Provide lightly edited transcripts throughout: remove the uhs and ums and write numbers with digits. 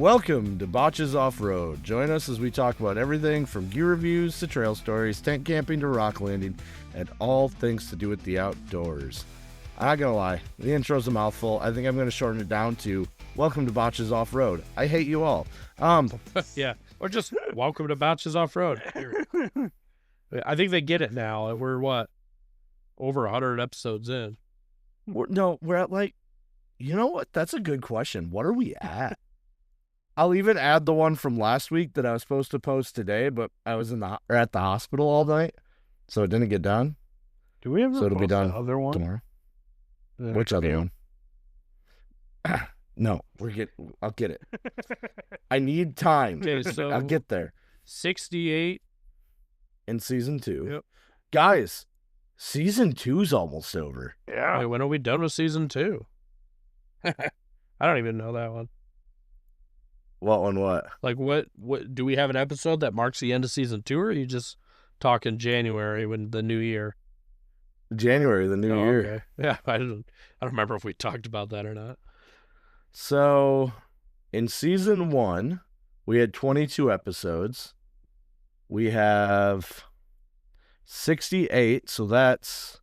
Welcome to Botches Off-Road. Join us as we talk about everything from gear reviews to trail stories, tent camping to rock landing, and all things to do with the outdoors. I'm not gonna lie, the intro's a mouthful. I think I'm gonna shorten it down to Welcome to Botches Off-Road. I hate you all. Yeah, or just welcome to Botches Off-Road. I think they get it now. We're what? Over 100 episodes in. We're at like, you know what? That's a good question. What are we at? I'll even add the one from last week that I was supposed to post today, but I was at the hospital all night, so it didn't get done. Do we ever? So it'll be done other one tomorrow. Which other one? No, I'll get it. I need time. Okay, so I'll get there. 68 In season 2. Yep. Guys, season 2's almost over. Yeah. Wait, when are we done with season 2? I don't even know that one. What one? What? Like, what do we have an episode that marks the end of season 2, or are you just talking January when the new year? January, the new year. Okay. Yeah, I don't remember if we talked about that or not. So, in season 1, we had 22 episodes. We have 68, so that's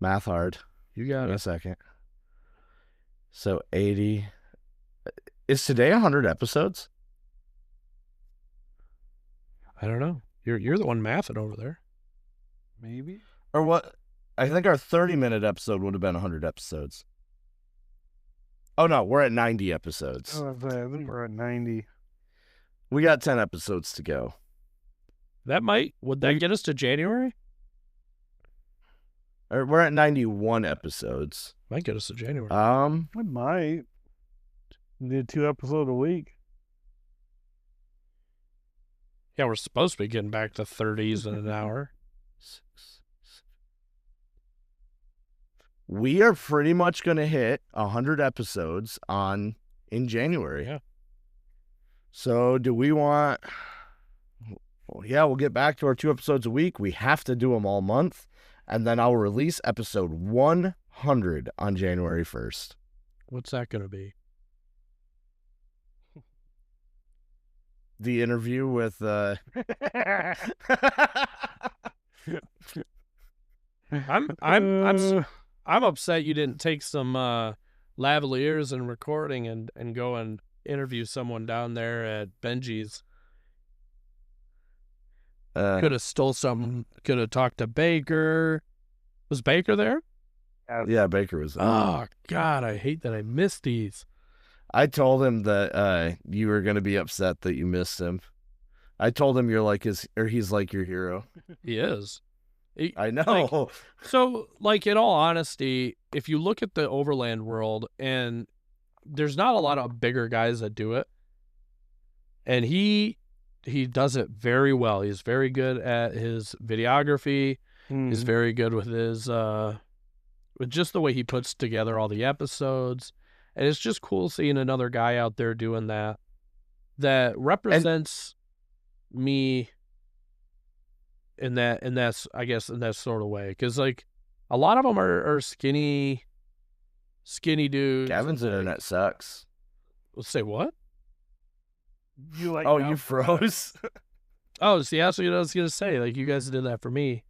math hard. You got In a it. second. So 80. Is today 100 episodes? I don't know. You're the one mathing over there. Maybe. Or what? I think our 30-minute episode would have been 100 episodes. Oh, no, we're at 90 episodes. I think we're at 90. We got 10 episodes to go. Would that get us to January? Or we're at 91 episodes. Might get us to January. We might. Did 2 episodes a week. Yeah, we're supposed to be getting back to 30s in an hour. We are pretty much going to hit 100 episodes in January. Yeah. So do we want... Well, yeah, we'll get back to our 2 episodes a week. We have to do them all month. And then I'll release episode 100 on January 1st. What's that going to be? The interview with... I'm upset you didn't take some lavaliers and recording and go and interview someone down there at Benji's. Could have stole some. Could have talked to Baker. Was Baker there? Yeah, Baker was there. Oh God, I hate that I missed these. I told him that you were going to be upset that you missed him. I told him he's like your hero. He is. I know. So, in all honesty, if you look at the overland world, and there's not a lot of bigger guys that do it, and he does it very well. He's very good at his videography. He's very good with his with just the way he puts together all the episodes, and it's just cool seeing another guy out there doing that represents me in that sort of way, because a lot of them are skinny dudes. Gavin's internet sucks. Let's say what? You like? Oh, you froze? Oh, see, that's what I was gonna say. You guys did that for me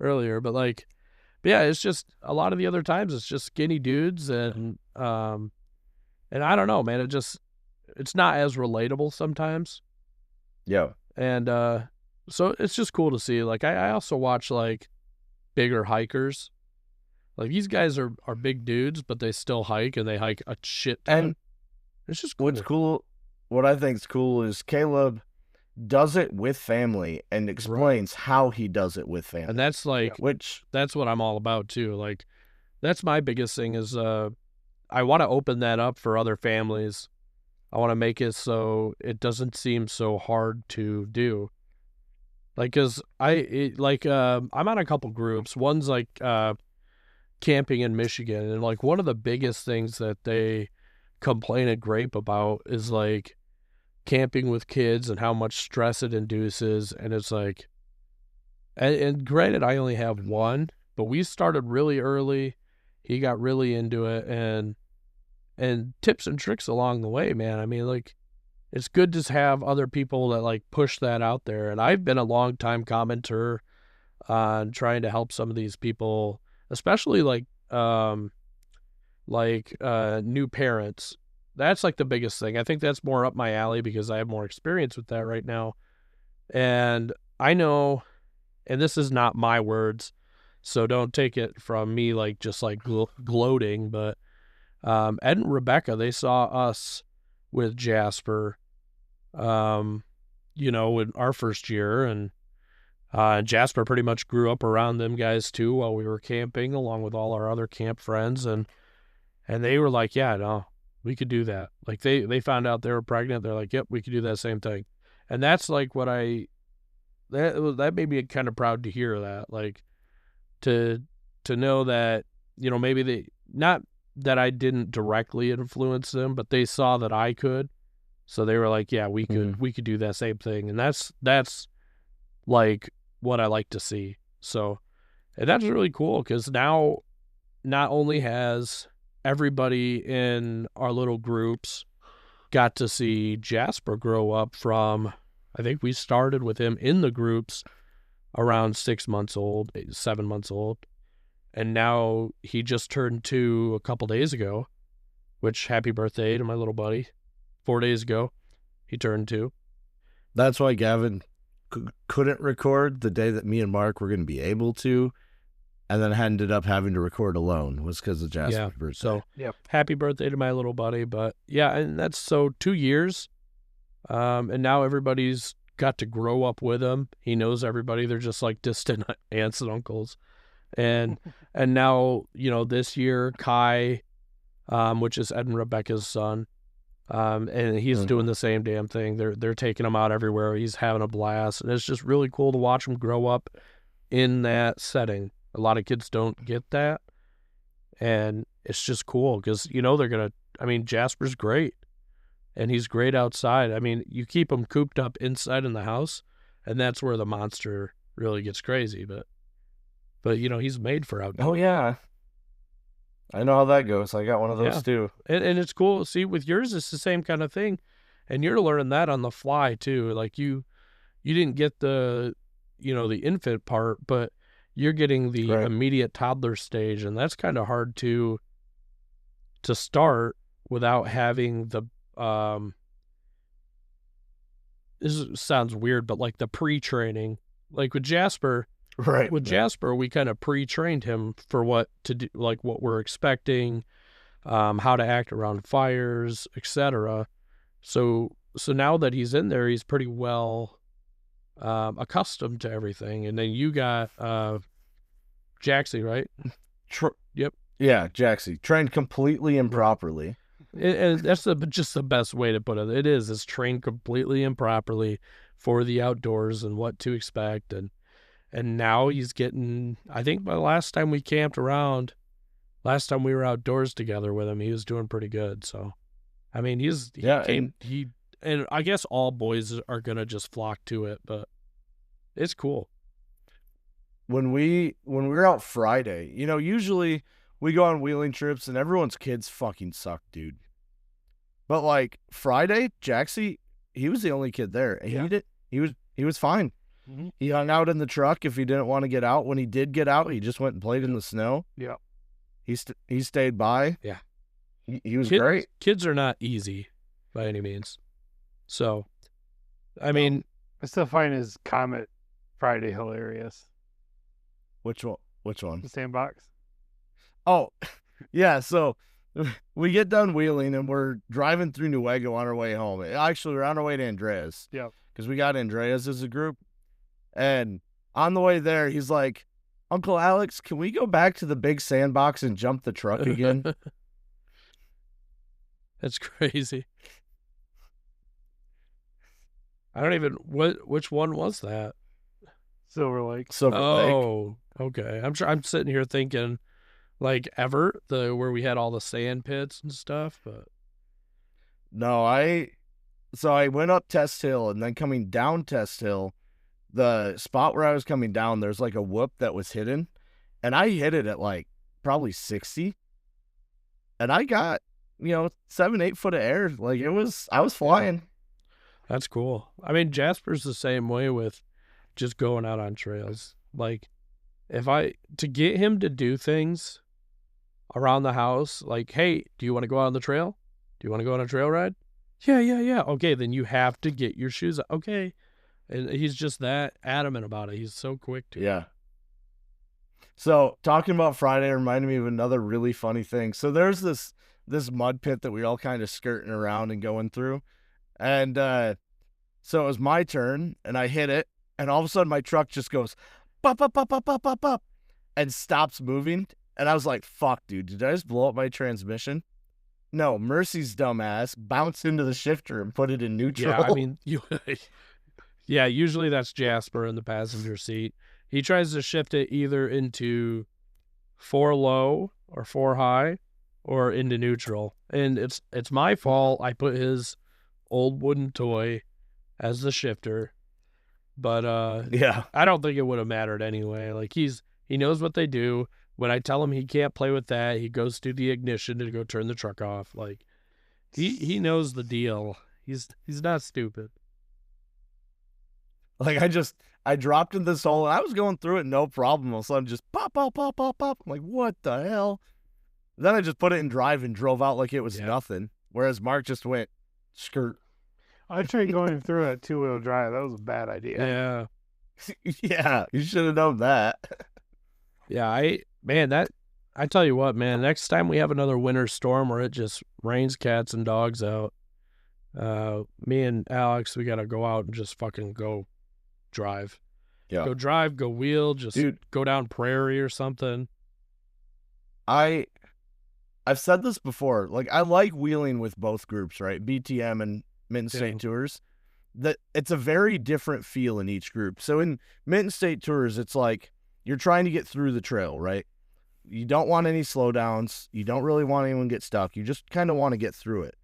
earlier, but yeah, it's just a lot of the other times it's just skinny dudes, and I don't know, man. It's not as relatable sometimes. Yeah. And so it's just cool to see. I also watch bigger hikers. These guys are big dudes, but they still hike, and they hike a shit ton. And it's just cool. What I think is cool is Caleb does it with family and explains how he does it with family. And that's that's what I'm all about too. That's my biggest thing is I want to open that up for other families. I want to make it so it doesn't seem so hard to do. Cause I'm on a couple groups. One's camping in Michigan, and one of the biggest things that they complain and gripe about is camping with kids and how much stress it induces. And it's and granted, I only have one, but we started really early. He got really into it, and and tips and tricks along the way, man. I mean, like, it's good to have other people that like push that out there. And I've been a long time commenter on trying to help some of these people, especially new parents. That's like the biggest thing. I think that's more up my alley because I have more experience with that right now. And I know, and this is not my words, so don't take it from me like just like gloating, but Ed and Rebecca, they saw us with Jasper, in our first year, and Jasper pretty much grew up around them guys too while we were camping, along with all our other camp friends, and they were like, yeah, no, we could do that. Like they found out they were pregnant, they're like, yep, we could do that same thing, and that's like what that made me kind of proud to hear that, like to know that maybe they not that I didn't directly influence them, but they saw that I could. So they were like, yeah, we could do that same thing. And that's like what I like to see. So, and that's really cool because now not only has everybody in our little groups got to see Jasper grow up from, I think we started with him in the groups around 6 months old, 7 months old. And now he just turned 2 a couple days ago, which happy birthday to my little buddy. 4 days ago, he turned 2. That's why Gavin couldn't record the day that me and Mark were going to be able to, and then ended up having to record alone, was because of Jasper's birthday. So, happy birthday to my little buddy. But, yeah, and that's 2 years. And now everybody's got to grow up with him. He knows everybody. They're just like distant aunts and uncles. And now, this year, Kai, which is Ed and Rebecca's son, and he's doing the same damn thing. They're taking him out everywhere. He's having a blast, and it's just really cool to watch him grow up in that setting. A lot of kids don't get that, and it's just cool because Jasper's great, and he's great outside. I mean, you keep him cooped up inside in the house, and that's where the monster really gets crazy. But he's made for outdoors. Oh yeah, I know how that goes. I got one of those too. And it's cool. See, with yours, it's the same kind of thing. And you're learning that on the fly, too. Like, you didn't get the infant part, but you're getting the immediate toddler stage. And that's kind of hard to start without having the, this sounds weird, but like the pre-training. Like with Jasper... Right. With Jasper, we kind of pre-trained him for what to do, like what we're expecting, how to act around fires, etc. So now that he's in there, he's pretty well accustomed to everything. And then you got Jaxie, right? Yep. Yeah, Jaxie, trained completely improperly. And that's just the best way to put it. It's trained completely improperly for the outdoors and what to expect. And now he's getting, I think by the last time we camped around, last time we were outdoors together with him, he was doing pretty good. So, I mean, and I guess all boys are going to just flock to it, but it's cool. When we were out Friday, usually we go on wheeling trips and everyone's kids fucking suck, dude. But like Friday, Jaxie, he was the only kid there. And he was fine. Mm-hmm. He hung out in the truck if he didn't want to get out. When he did get out, he just went and played in the snow. Yeah. He stayed by. Yeah. He was great. Kids are not easy by any means. So, I mean... I still find his Comet Friday hilarious. Which one? The sandbox. Oh, yeah. So we get done wheeling and we're driving through Newego on our way home. Actually, we're on our way to Andreas. Yeah. Because we got Andreas as a group. And on the way there, he's like, Uncle Alex, can we go back to the big sandbox and jump the truck again? That's crazy. I don't even, which one was that? Silver Lake. Oh, okay. I'm sitting here thinking like Everett, where we had all the sand pits and stuff, but. No, so I went up Test Hill and then coming down Test Hill, the spot where I was coming down, there's like a whoop that was hidden, and I hit it at like probably 60, and I got 7-8 foot of air. Like I was flying. That's cool. I mean, Jasper's the same way with just going out on trails. Like, to get him to do things around the house, like, hey, do you want to go out on the trail? Do you want to go on a trail ride? Yeah. Okay, then you have to get your shoes on. Okay. And he's just that adamant about it. He's so quick to. Yeah. So talking about Friday reminded me of another really funny thing. So there's this mud pit that we all kind of skirting around and going through. And so it was my turn, and I hit it, and all of a sudden my truck just goes, pop, pop, pop, pop, pop, pop, pop, and stops moving. And I was like, fuck, dude, did I just blow up my transmission? No, Mercy's dumbass bounced into the shifter and put it in neutral. Yeah, I mean, yeah, usually that's Jasper in the passenger seat. He tries to shift it either into 4 low or 4 high or into neutral. And it's my fault. I put his old wooden toy as the shifter. But yeah, I don't think it would have mattered anyway. Like he knows what they do. When I tell him he can't play with that, he goes to the ignition to go turn the truck off. Like he knows the deal. He's not stupid. Like I dropped in this hole and I was going through it no problem. All of a sudden just pop, pop, pop, pop, pop. I'm like, what the hell? Then I just put it in drive and drove out like it was nothing. Whereas Mark just went skirt. I tried going through at 2-wheel drive. That was a bad idea. Yeah. Yeah, you should have known that. Yeah, I tell you what, man, next time we have another winter storm where it just rains cats and dogs out, me and Alex, we got to go out and just fucking go drive. Yeah. Go drive, go wheel, just Dude, go down prairie or something. I've said this before. Like, I like wheeling with both groups, right? BTM and Mitten State Tours. That it's a very different feel in each group. So in Mitten State Tours, it's like you're trying to get through the trail, right? You don't want any slowdowns. You don't really want anyone to get stuck. You just kind of want to get through it.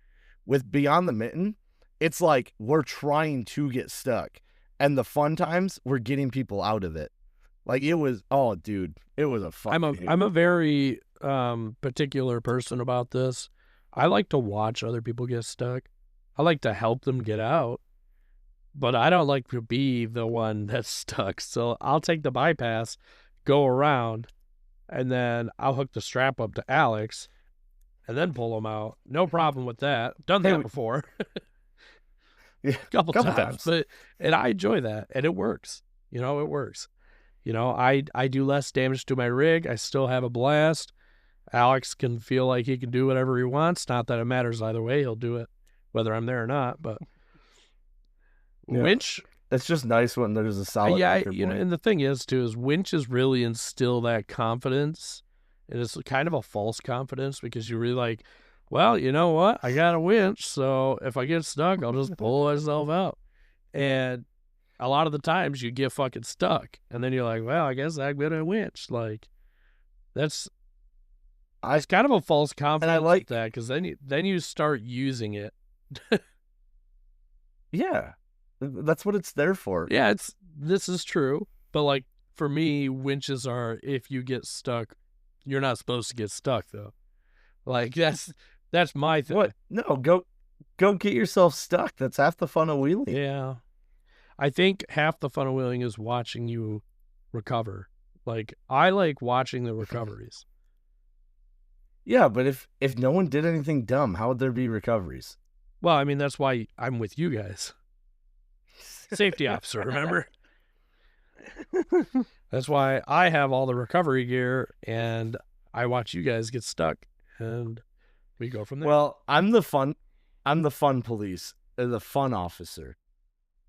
With Beyond the Mitten, it's like we're trying to get stuck. And the fun times, we're getting people out of it. Like it was, oh, dude, it was a fun. I'm a very particular person about this. I like to watch other people get stuck. I like to help them get out, but I don't like to be the one that's stuck. So I'll take the bypass, go around, and then I'll hook the strap up to Alex, and then pull him out. No problem with that. Done that before. Yeah, couple times. And I enjoy that, and it works. It works. I do less damage to my rig. I still have a blast. Alex can feel like he can do whatever he wants. Not that it matters either way. He'll do it whether I'm there or not. But winch, it's just nice when there's a solid. Yeah, and the thing is too is winches really instill that confidence, and it's kind of a false confidence because you're really like, well, you know what? I got a winch, so if I get stuck, I'll just pull myself out. And a lot of the times you get fucking stuck, and then you're like, well, I guess I'm gonna winch. Like, it's kind of a false confidence. And I like that because then you start using it. Yeah, that's what it's there for. Yeah, this is true, but like for me, winches are if you get stuck, you're not supposed to get stuck though. Like that's my thing. What? No, go get yourself stuck. That's half the fun of wheeling. Yeah. I think half the fun of wheeling is watching you recover. Like, I like watching the recoveries. Yeah, but if no one did anything dumb, how would there be recoveries? Well, I mean, that's why I'm with you guys. Safety officer, remember? That's why I have all the recovery gear, and I watch you guys get stuck, and we go from there. Well, I'm the fun police, the fun officer.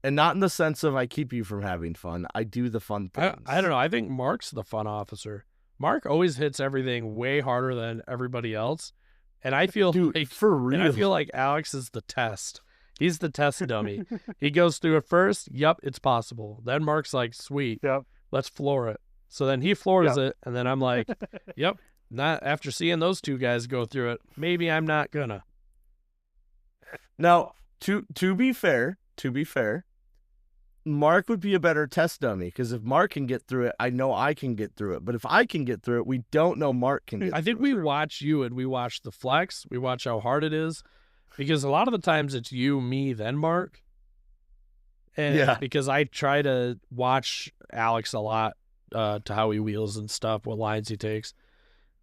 And not in the sense of I keep you from having fun. I do the fun things. I don't know. I think Mark's the fun officer. Mark always hits everything way harder than everybody else. And I feel for real. And I feel like Alex is the test. He's the test dummy. He goes through it first. Yep, it's possible. Then Mark's like, sweet. Yep. Let's floor it. So then he floors it. And then I'm like, yep. Not after seeing those two guys go through it. Maybe I'm not gonna. Now, to be fair, Mark would be a better test dummy because if Mark can get through it, I know I can get through it. But if I can get through it, we don't know Mark can get I think we watch you and we watch the flex. We watch how hard it is, because a lot of the times it's you, me, then Mark. And Yeah. because I try to watch Alex a lot to how he wheels and stuff, what lines he takes,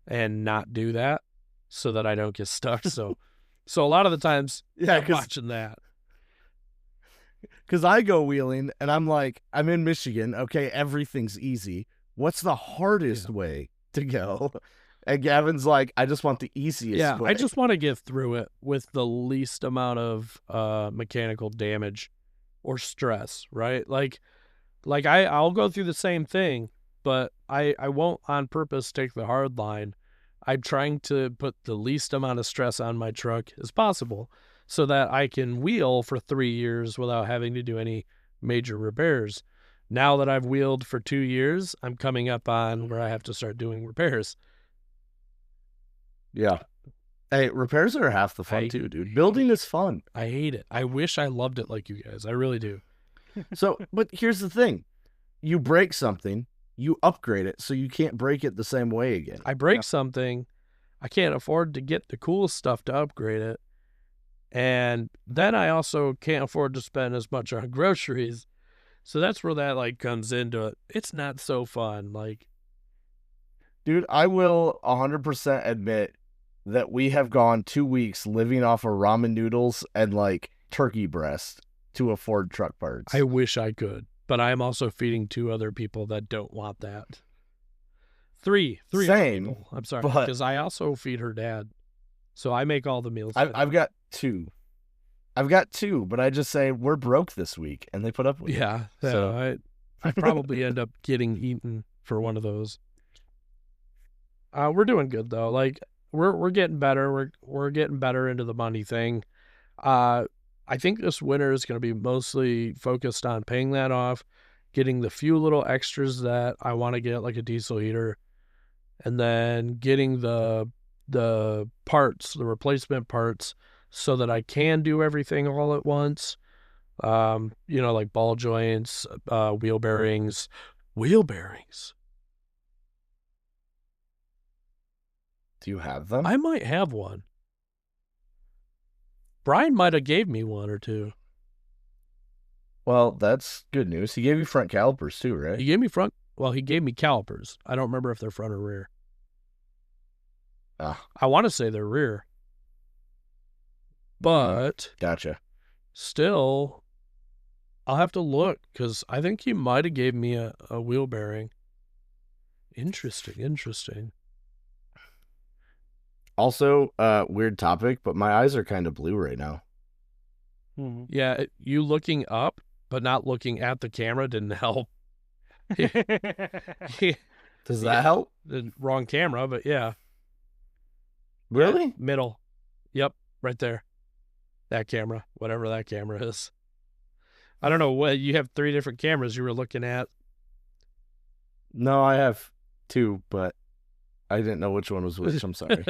and not do that so that I don't get stuck. So a lot of the times, Yeah, I'm watching that. Because I go wheeling and I'm like, I'm in Michigan. Okay, everything's easy. What's the hardest way to go? And Gavin's like, I just want the easiest way. I just want to get through it with the least amount of mechanical damage or stress, right? Like I'll go through the same thing, but I won't on purpose take the hard line. I'm trying to put the least amount of stress on my truck as possible so that I can wheel for 3 years without having to do any major repairs. Now that I've wheeled for 2 years, I'm coming up on where I have to start doing repairs. Yeah. Hey, repairs are half the fun too, dude. Building is fun. I hate it. I wish I loved it like you guys. I really do. So, but here's the thing. You break something, you upgrade it, so you can't break it the same way again. I break something, I can't afford to get the cool stuff to upgrade it. And then I also can't afford to spend as much on groceries. So that's where that like comes into it. It's not so fun. Like, Dude, I will 100% admit that we have gone 2 weeks living off of ramen noodles and like turkey breast to afford truck parts. I wish I could, but I am also feeding 2 other people that don't want that. Three other Same, people. I'm sorry, but- because I also feed her dad. So I make all the meals. I've got 2. I've got 2, but I just say we're broke this week, and they put up with it. Yeah, So- I probably end up getting eaten for one of those. We're doing good though. Like we're getting better. We're getting better into the money thing. I think this winter is going to be mostly focused on paying that off, getting the few little extras that I want to get, like a diesel heater, and then getting the parts, the replacement parts, so that I can do everything all at once. Like ball joints, wheel bearings. Do you have them? I might have one. Brian might have gave me one or 2. Well, that's good news. He gave you front calipers too, right? He gave me he gave me calipers. I don't remember if they're front or rear. Ah, I want to say they're rear. But gotcha. still, I'll have to look because I think he might have gave me a wheel bearing. Interesting. Also, weird topic, but my eyes are kind of blue right now. Mhm. Yeah, you looking up but not looking at the camera didn't help. Does Yeah. that help? The wrong camera, but yeah. Really? Middle. Yep, right there. That camera, whatever that camera is. I don't know what you have 3 different cameras you were looking at. No, I have 2, but I didn't know which one was which. I'm sorry.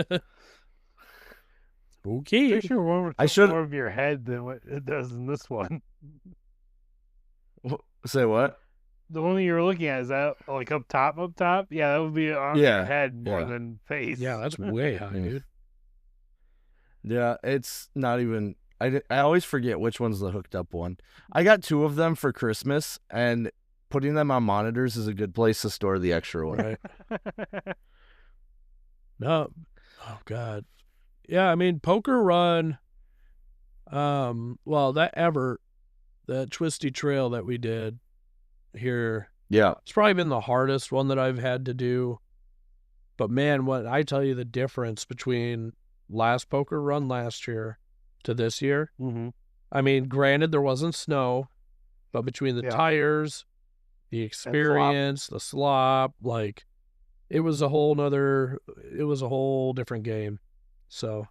Okay. Pretty sure one I would should- more of your head than what it does in this one. Say what? The one you were looking at, is that like up top? Yeah, that would be on Yeah, your head more yeah. than face. Yeah, that's way high, Mm. dude. Yeah, it's not even. I always forget which one's the hooked up one. I got 2 of them for Christmas, and putting them on monitors is a good place to store the extra one. Right. No. Oh God. Yeah, I mean Poker Run. Well, that twisty trail that we did here, Yeah. it's probably been the hardest one that I've had to do. But man, what I tell you, the difference between last Poker Run last year to this year. Mm-hmm. I mean, granted there wasn't snow, but between the Yeah. tires, the experience, the slop, like it was a whole different game. So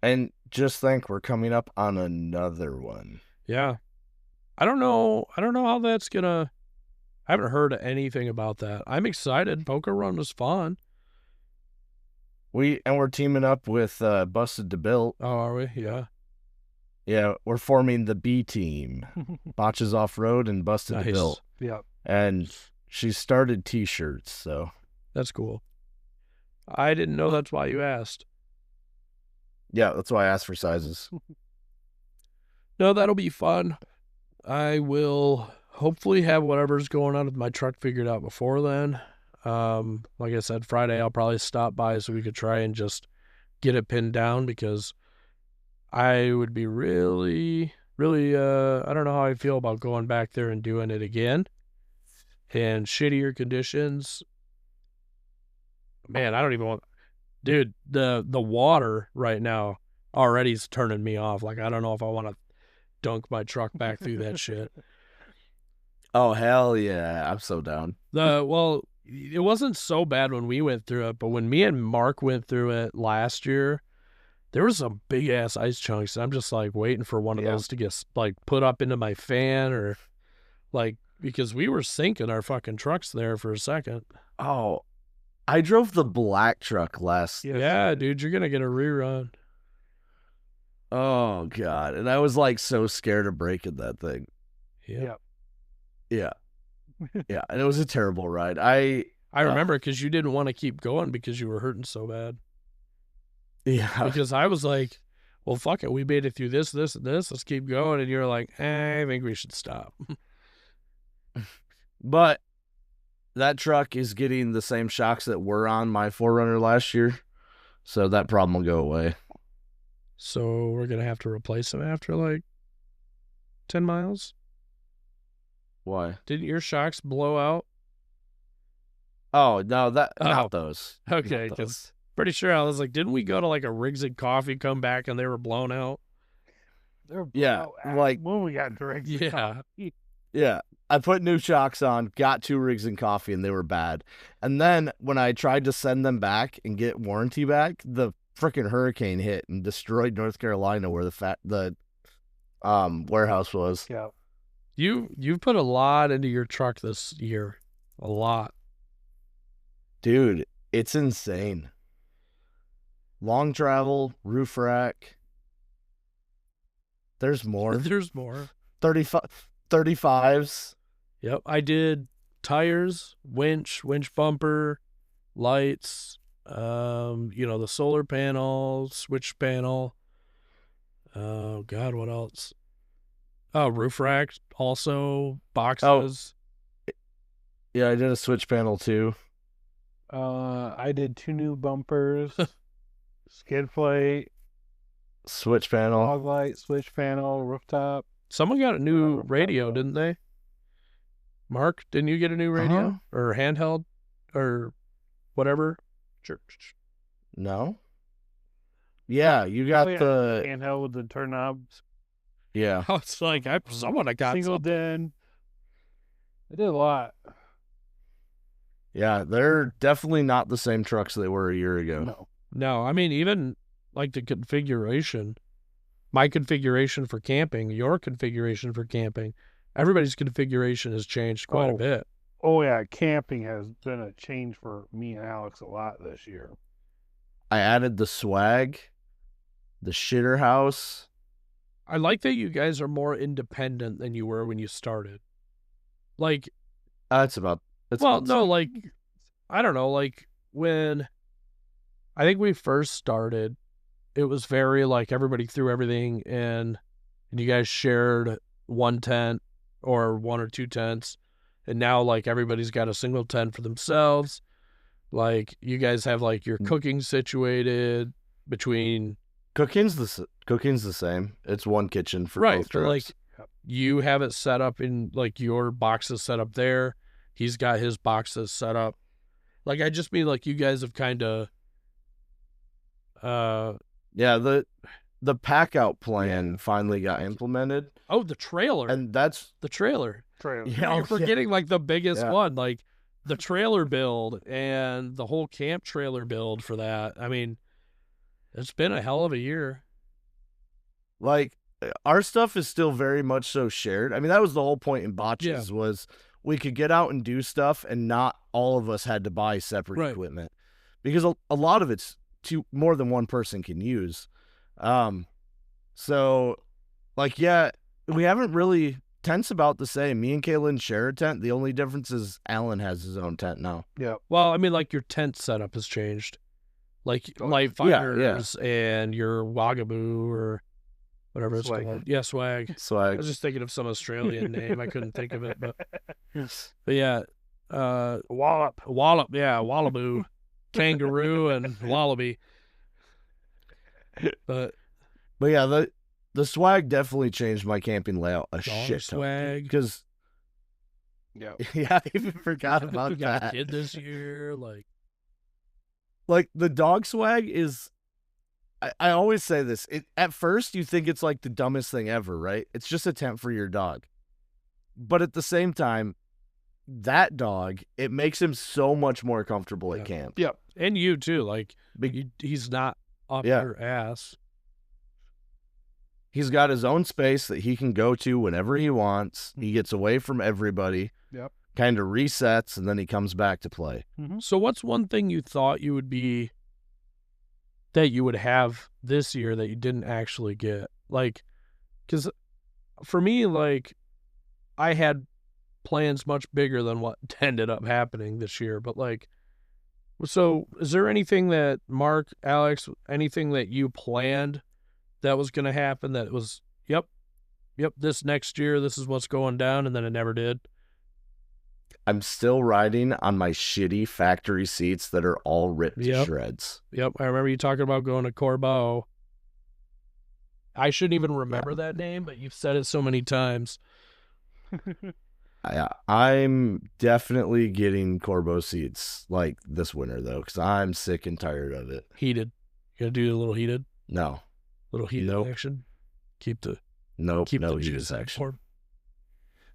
And just think, we're coming up on another one. yeah. I don't know how that's gonna. I haven't heard anything about that. I'm excited. Poker Run was fun. We're teaming up with Busted to Built. Oh, are we? Yeah. Yeah, we're forming the B team. Botches off road and busted the Nice. bill. Yep. And she started T-shirts, so That's cool. I didn't know that's why you asked. yeah, that's why I asked for sizes. No, that'll be fun. I will hopefully have whatever's going on with my truck figured out before then. Like I said, Friday I'll probably stop by so we could try and just get it pinned down because I would be really, really, I don't know how I feel about going back there and doing it again in shittier conditions. Man, I don't even want, dude, the water right now already is turning me off. Like, I don't know if I want to dunk my truck back through that shit. Oh hell yeah, I'm so down. Well, it wasn't so bad when we went through it, but when me and Mark went through it last year, there was some big ass ice chunks. And I'm just like waiting for one of those to get like put up into my fan or like because we were sinking our fucking trucks there for a second. Oh, I drove the black truck last. Yes. Yeah, dude, you're gonna get a rerun. Oh god, and I was like so scared of breaking that thing. Yeah, Yep. Yeah, and it was a terrible ride. I remember because you didn't want to keep going because you were hurting so bad. yeah, Because I was like, well, fuck it, we made it through this, this, and this. Let's keep going. And you're like, I think we should stop. but that truck is getting the same shocks that were on my 4Runner last year, so that problem will go away. So we're gonna have to replace them after like 10 miles. Why? Didn't your shocks blow out? Oh no, that Oh. not those. Okay, Not 'cause those. pretty sure I was like, didn't we go to like a Riggs and Coffee, come back, and they were blown out? They're Yeah, like- when we got direct. Yeah. Yeah, I put new shocks on, got 2 Rigs and Coffee, and they were bad. And then when I tried to send them back and get warranty back, the freaking hurricane hit and destroyed North Carolina, where the warehouse was. Yeah. You've put a lot into your truck this year. A lot. Dude, it's insane. Long travel, roof rack. There's more. There's more. 35s. Yep. I did tires, winch bumper, lights, the solar panel, switch panel. Oh God, what else? Oh, roof rack also, boxes. Yeah, I did a switch panel too. I did 2 new bumpers, skid plate, Switch panel. fog light, switch panel, rooftop. Someone got a new rooftop radio, though. didn't they? Mark, didn't you get a new radio Uh-huh. or handheld or whatever? Sure. No? Yeah, you got Oh, yeah. the Handheld with the turn knobs. yeah. I was like, someone I got Single something. den. I did a lot. Yeah, they're definitely not the same trucks they were a year ago. No. No, I mean even like the configuration, my configuration for camping, your configuration for camping, everybody's configuration has changed quite a Oh. bit. Oh yeah, camping has been a change for me and Alex a lot this year. I added the swag, the shitter house. I like that you guys are more independent than you were when you started. Like, It's well, about no, like, I don't know, like when I think we first started, it was very like everybody threw everything in and you guys shared one tent or one or two tents. And now like everybody's got a single tent for themselves. Like you guys have like your cooking situated between cooking's the same. It's one kitchen for right. both So like trucks. you have it set up in like your boxes set up there. He's got his boxes set up. Like I just mean like you guys have kind of Yeah, the pack out plan finally got implemented, the trailer. and that's the trailer. Trail. Yeah, You're forgetting like the biggest Yeah. one, like the trailer build and the whole camp trailer build for that. I mean, it's been a hell of a year. like our stuff is still very much so shared. I mean, that was the whole point in botches was we could get out and do stuff, and not all of us had to buy separate Right. equipment, because a lot of it's more than one person can use. So Like, yeah, we haven't really. Tent's about the same. Me and Kaylin share a tent. The only difference is Alan has his own tent now. Yeah. Well, I mean, like your tent setup has changed, like Oh, light yeah. finders and your Wagaboo or whatever it's Swag. called. Yeah, swag. I Swag. was just thinking of some Australian name. I couldn't think of it, but yeah, Wallop. yeah, Wallaboo, kangaroo, and wallaby. But yeah, the swag definitely changed my camping layout a dollar shit ton. swag. Because Yeah. yeah, I even forgot We about got a that. kid this year. Like the dog swag is. I always say this. At first, you think it's like the dumbest thing ever, right? It's just a tent for your dog. But at the same time, that dog, it makes him so much more comfortable at camp. Yep. And you too. Like Big- he's not up Yeah. your ass. He's got his own space that he can go to whenever he wants. He gets away from everybody. Yep. Kind of resets, and then he comes back to play. So what's one thing you thought you would be that you would have this year that you didn't actually get? Like, because for me, like, I had plans much bigger than what ended up happening this year. But like, so is there anything that Mark, Alex, anything that you planned that was going to happen that was, yep, this next year, this is what's going down, and then it never did? I'm still riding on my shitty factory seats that are all ripped to Yep. shreds. Yep, I remember you talking about going to Corbeau. I shouldn't even remember that name, but you've said it so many times. I'm definitely getting Corbeau seats like this winter though, because I'm sick and tired of it. Heated. You gotta do a little heated No, Nope. action. Keep the no juice heated in section. form.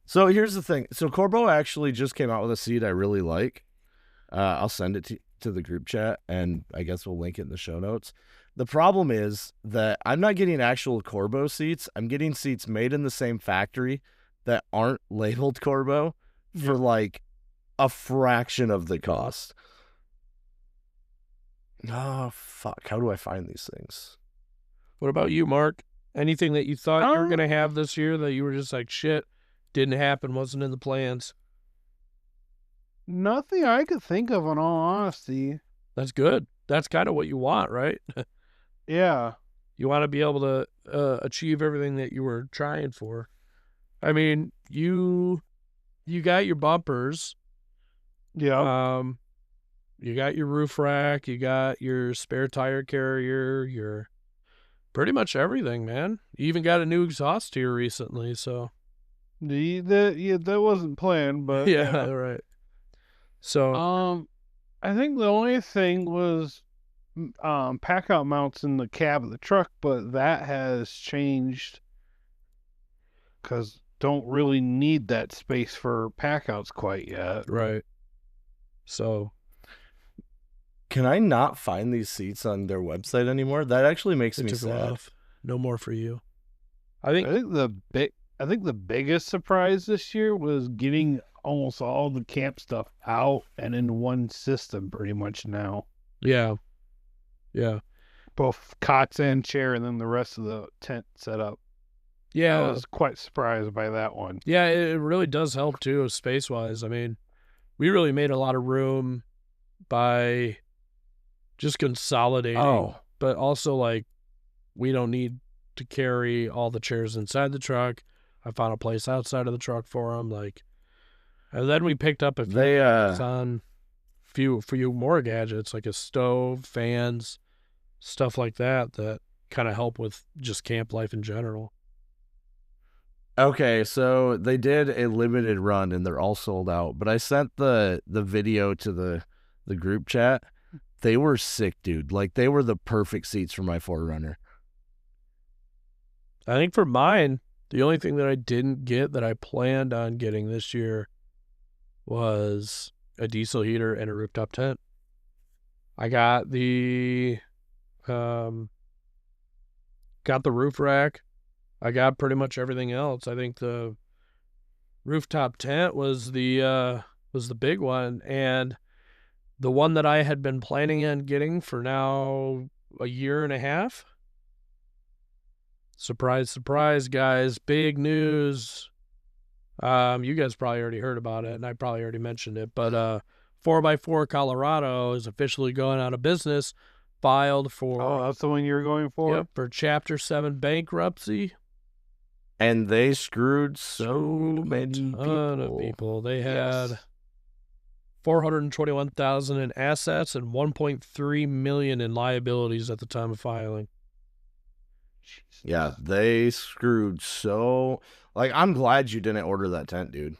So here's the thing. So Corbeau actually just came out with a seat I really like. I'll send it to the group chat, and I guess we'll link it in the show notes. The problem is that I'm not getting actual Corbeau seats. I'm getting seats made in the same factory that aren't labeled Corbeau for like a fraction of the cost. Oh, fuck. How do I find these things? What about you, Mark? Anything that you thought you were Um, gonna have this year that you were just like, shit, didn't happen, wasn't in the plans? Nothing I could think of, in all honesty. That's good. That's kind of what you want, right? Yeah. You want to be able to achieve everything that you were trying for. I mean, you got your bumpers. Yeah. You got your roof rack, you got your spare tire carrier, your pretty much everything, man. You even got a new exhaust here recently, so That wasn't planned, but yeah, right. So I think the only thing was pack out mounts in the cab of the truck, but that has changed because don't really need that space for pack outs quite yet. right. So Can I not find these seats on their website anymore? That actually makes it me took them sad. off. No more for you. I think I think the biggest surprise this year was getting almost all the camp stuff out and in one system pretty much now. yeah. Both cots and chair, and then the rest of the tent set up. I Yeah. was quite surprised by that one. Yeah, it really does help too, space wise. I mean, we really made a lot of room by just consolidating. Oh. But also, like, we don't need to carry all the chairs inside the truck. I found a place outside of the truck for them. Like, and then we picked up a few They on few more gadgets, like a stove, fans, stuff like that kind of help with just camp life in general. Okay, so they did a limited run and they're all sold out. But I sent the video to the group chat. They were sick, dude. Like they were the perfect seats for my 4Runner. I think for mine, the only thing that I didn't get that I planned on getting this year was a diesel heater and a rooftop tent. I got the roof rack. I got pretty much everything else. I think the rooftop tent was the big one, and the one that I had been planning on getting for now a year and a half Surprise, surprise, guys. Big news. You guys probably already heard about it, and I probably already mentioned it, but 4x4 Colorado is officially going out of business, filed for Oh, that's the one you're going for? yep, for Chapter 7 bankruptcy. And they screwed so many Ton of people. They had 421,000 in assets and 1.3 million in liabilities at the time of filing. Yeah, they screwed so. Like, I'm glad you didn't order that tent, dude.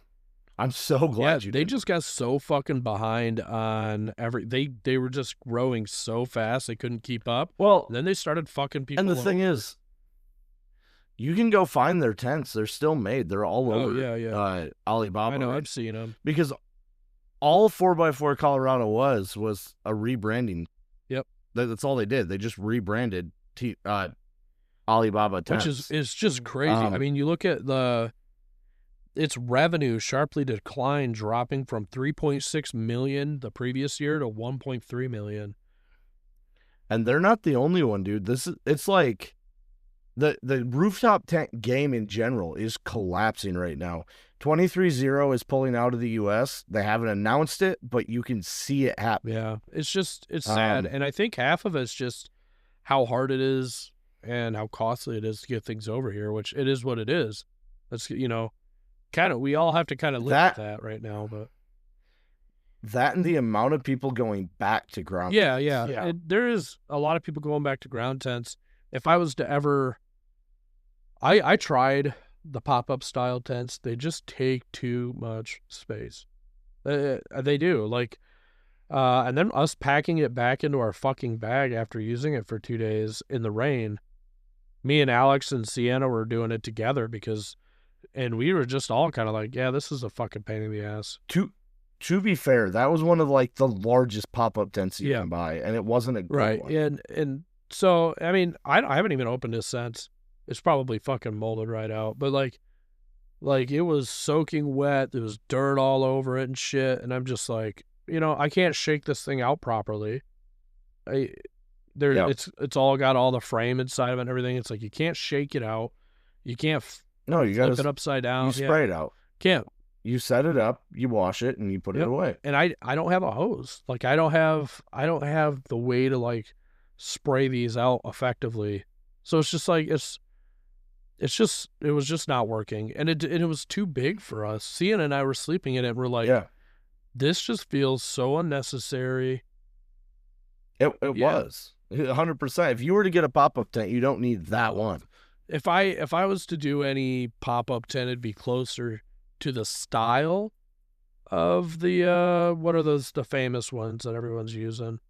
I'm so glad you They didn't. just got so fucking behind on they were just growing so fast they couldn't keep up. Well, And then they started fucking people. and the thing is, you can go find their tents. They're still made. They're all Oh, over. yeah. Alibaba. I know, right? I've seen them. Because all 4x4 Colorado was a rebranding. Yep. That's all they did. They just rebranded Alibaba tents. Which is just crazy. I Um, mean, you look at its revenue sharply declined, dropping from 3.6 million the previous year to 1.3 million. and they're not the only one, dude. It's like the rooftop tent game in general is collapsing right now. 23Zero is pulling out of the US. They haven't announced it, but you can see it happen. Yeah, it's sad, and I think half of it's just how hard it is and how costly it is to get things over here, which it is what it is. That's kind of we all have to kind of live with that right now, but That and the amount of people going back to ground. yeah. Yeah. There is a lot of people going back to ground tents. If I was to ever, I tried the pop-up style tents. They just take too much space. They do. Like, and then us packing it back into our fucking bag after using it for 2 days in the rain. Me and Alex and Sienna were doing it together and we were just all kind of like, yeah, this is a fucking pain in the ass. To be fair, that was one of like the largest pop-up tents you Yeah. can buy, and it wasn't a good Right. one. And so, I mean, I haven't even opened this since. It's probably fucking molded right out. But like it was soaking wet. There was dirt all over it and shit. And I'm just like, I can't shake this thing out properly. Yeah. It's all got all the frame inside of it and everything. It's like you can't shake it out. You can't No, you flip gotta it upside down. you spray it out. Can't. You set it up, you wash it, and you put it Yep. away. And I don't have a hose. Like I don't have the way to like spray these out effectively. So it's just like it was just not working, and it was too big for us. Sienna and I were sleeping in it, and we're like, Yeah, this just feels so unnecessary. it Yeah. was 100%. If you were to get a pop-up tent, you don't need that one. If I was to do any pop-up tent, it'd be closer to the style of the what are the famous ones that everyone's using?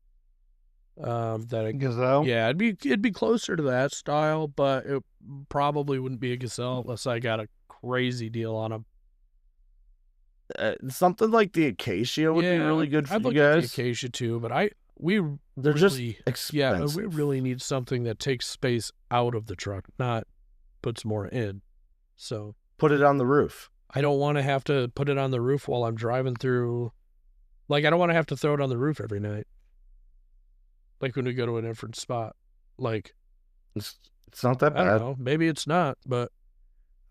Gazelle? Yeah, it'd be closer to that style, but it probably wouldn't be a Gazelle unless I got a crazy deal on them. Something like the Acacia would be really good for I'd you look at the guys. Acacia too, but they're They're really, just yeah, expensive. we really need something that takes space out of the truck, not puts more in. So Put it on the roof. I don't want to have to put it on the roof while I'm driving through. Like, I don't want to have to throw it on the roof every night. Like when we go to a different spot. Like, It's not that I don't bad. know. Maybe it's not, but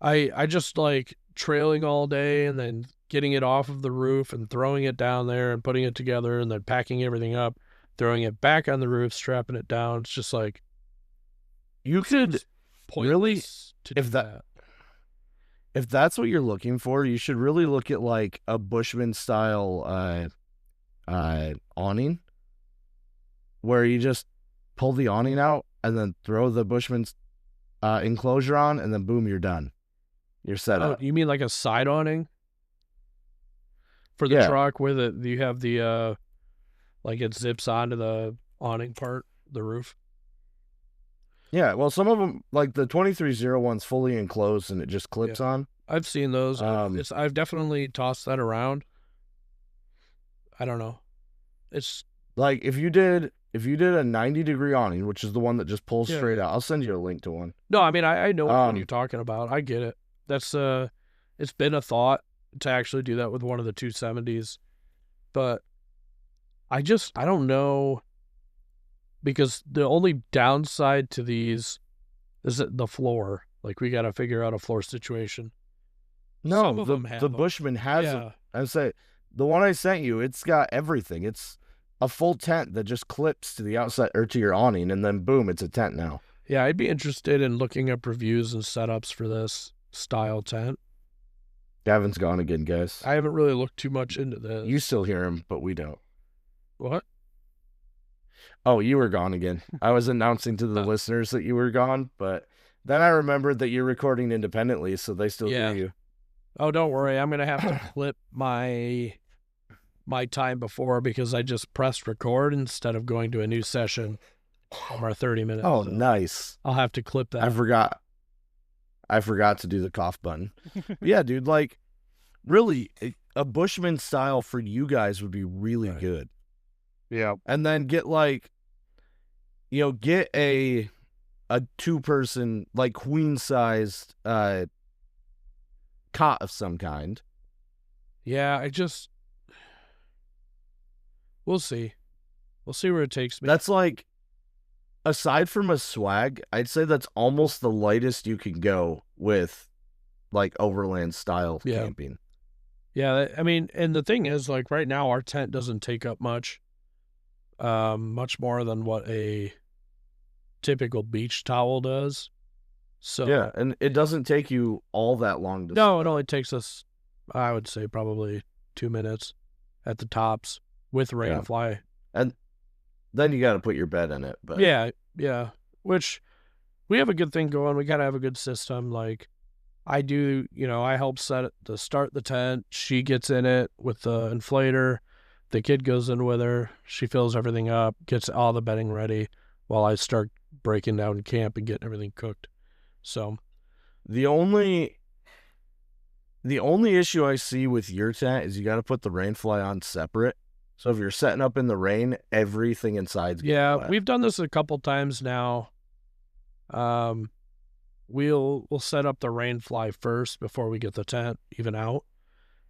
I just like trailing all day and then getting it off of the roof and throwing it down there and putting it together and then packing everything up, throwing it back on the roof, strapping it down. It's just like You could really, pointless to if do that- if that's what you're looking for, you should really look at like a Bushman style awning, where you just pull the awning out and then throw the Bushman's enclosure on, and then boom, you're done. You're set Oh, up. you mean like a side awning for the Yeah. truck with it? You have the like it zips onto the awning part, the roof. Yeah, well, some of them, like the 23Zero one's fully enclosed and it just clips on. I've seen those. Um, I've definitely tossed that around. I don't know. It's Like if you did a 90-degree awning, which is the one that just pulls Yeah. straight out. I'll send you a link to one. no. I mean, I know what one Um, you're talking about. I get it. That's it's been a thought to actually do that with one of the 270s, but I don't know, because the only downside to these Is it the floor? Like, we got to figure out a floor situation. No, Some of them have the them. Bushman has. Yeah. I say the one I sent you. It's got everything. It's a full tent that just clips to the outside or to your awning, and then boom, it's a tent now. Yeah, I'd be interested in looking up reviews and setups for this style tent. Gavin's gone again, guys. I haven't really looked too much into this. You still hear him, but we don't. What? Oh, you were gone again. I was announcing to the listeners that you were gone, but then I remembered that you're recording independently, so they still hear you. Oh, don't worry. I'm going to have to clip my time before because I just pressed record instead of going to a new session from our 30 minutes. Oh, so nice. I'll have to clip that. I forgot to do the cough button. Yeah, dude, like, really, a Bushman style for you guys would be really good. Yeah. And then get, like, get a 2-person, like, queen-sized cot of some kind. Yeah, we'll see. We'll see where it takes me. That's like, aside from a swag, I'd say that's almost the lightest you can go with, like, overland style camping. Yeah, I mean, and the thing is, like, right now our tent doesn't take up much more than what a typical beach towel does. So yeah, and it doesn't take you all that long to No, it only takes us, I would say, probably 2 minutes at the tops with Rainfly. And then you got to put your bed in it. But yeah, which we have a good thing going. We got to have a good system. Like, I do, I help start the tent. She gets in it with the inflator. The kid goes in with her. She fills everything up, gets all the bedding ready while I start breaking down camp and getting everything cooked. So the only issue I see with your tent is you got to put the Rainfly on separate. So if you're setting up in the rain, everything inside's wet. We've done this a couple times now. We'll set up the Rainfly first before we get the tent even out,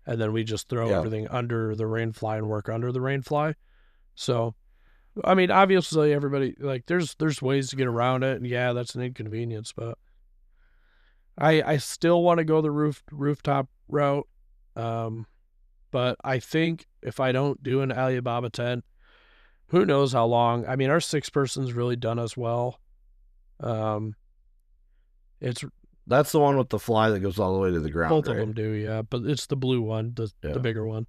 and then we just throw everything under the Rainfly and work under the Rainfly. So, I mean, obviously everybody, like, there's ways to get around it, and yeah, that's an inconvenience, but I still want to go the rooftop route. But I think if I don't do an Alibaba tent, who knows how long. I mean, our 6-person's really done us well. That's the one with the fly that goes all the way to the ground. Both of them do, yeah. But it's the blue one, the bigger one.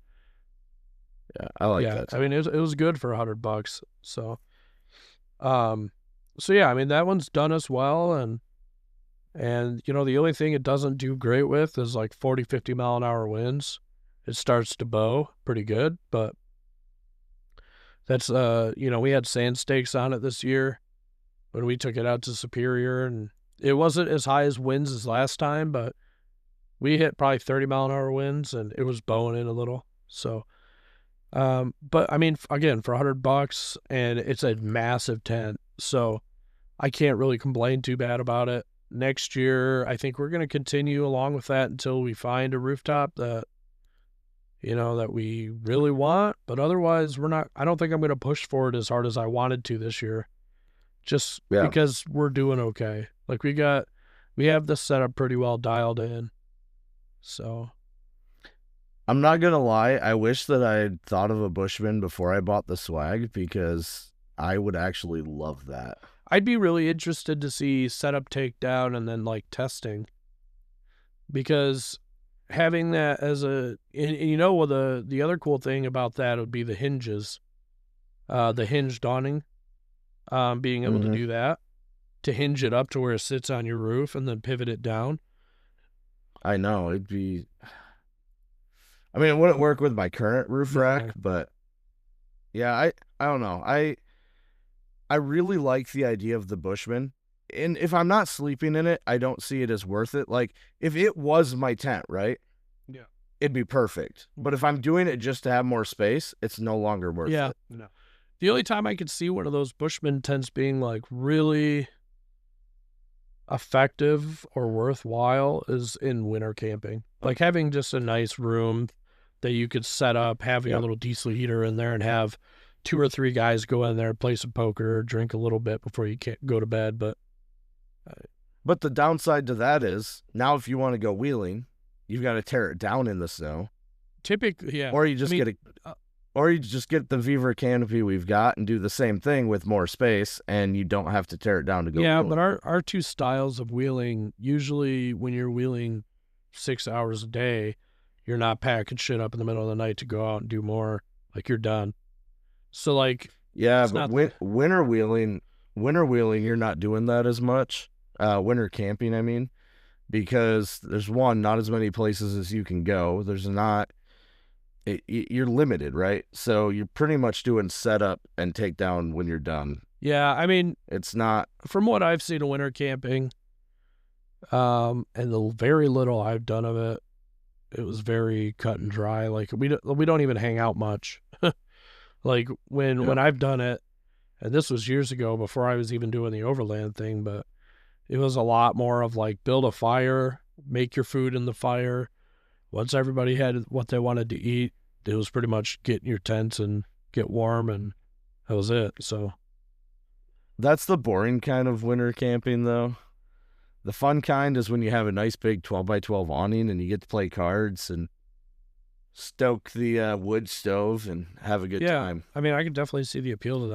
Yeah, I like that. I mean, it was good for $100. So, yeah. I mean, that one's done us well, and the only thing it doesn't do great with is like 40, 50 mile an hour winds. It starts to bow pretty good, but that's we had sand stakes on it this year when we took it out to Superior, and it wasn't as high as winds as last time, but we hit probably 30 mile an hour winds, and it was bowing in a little. So, but I mean, again, for $100, and it's a massive tent, so I can't really complain too bad about it. Next year, I think we're going to continue along with that until we find a rooftop that we really want, but otherwise I don't think I'm going to push for it as hard as I wanted to this year, just because we're doing okay. Like, we have this setup pretty well dialed in. So I'm not going to lie. I wish that I had thought of a Bushman before I bought the swag, because I would actually love that. I'd be really interested to see setup takedown and then, like, testing, because having that as the other cool thing about that would be the hinges, the hinged awning, being able to do that, to hinge it up to where it sits on your roof and then pivot it down. I know, it wouldn't work with my current roof rack, but yeah, I don't know. I really like the idea of the Bushman. And if I'm not sleeping in it, I don't see it as worth it. Like, if it was my tent, right? Yeah. It'd be perfect. But if I'm doing it just to have more space, it's no longer worth it. No. The only time I could see one of those Bushman tents being, like, really effective or worthwhile is in winter camping. Like, having just a nice room that you could set up, having a little diesel heater in there, and have 2 or 3 guys go in there, play some poker, drink a little bit before you can't go to bed. But But the downside to that is now if you want to go wheeling, you've got to tear it down in the snow. Typically, yeah. Or you just get the Beaver canopy we've got and do the same thing with more space, and you don't have to tear it down to go. Yeah, wheeling. but our two styles of wheeling, usually when you're wheeling 6 hours a day, you're not packing shit up in the middle of the night to go out and do more. Like, you're done. So, like, yeah, it's but not- winter wheeling, you're not doing that as much. Winter camping, I mean, because there's not as many places as you can go. There's not. You're limited, right? So you're pretty much doing setup and takedown when you're done. yeah, I mean, It's not. from what I've seen of winter camping, and the very little I've done of it, it was very cut and dry. Like, we don't even hang out much. Like, when I've done it, and this was years ago before I was even doing the overland thing, but it was a lot more of like build a fire, make your food in the fire. Once everybody had what they wanted to eat, it was pretty much get in your tents and get warm, and that was it. So That's the boring kind of winter camping, though. The fun kind is when you have a nice big 12x12 awning and you get to play cards and stoke the wood stove and have a good yeah, time. I mean, I can definitely see the appeal to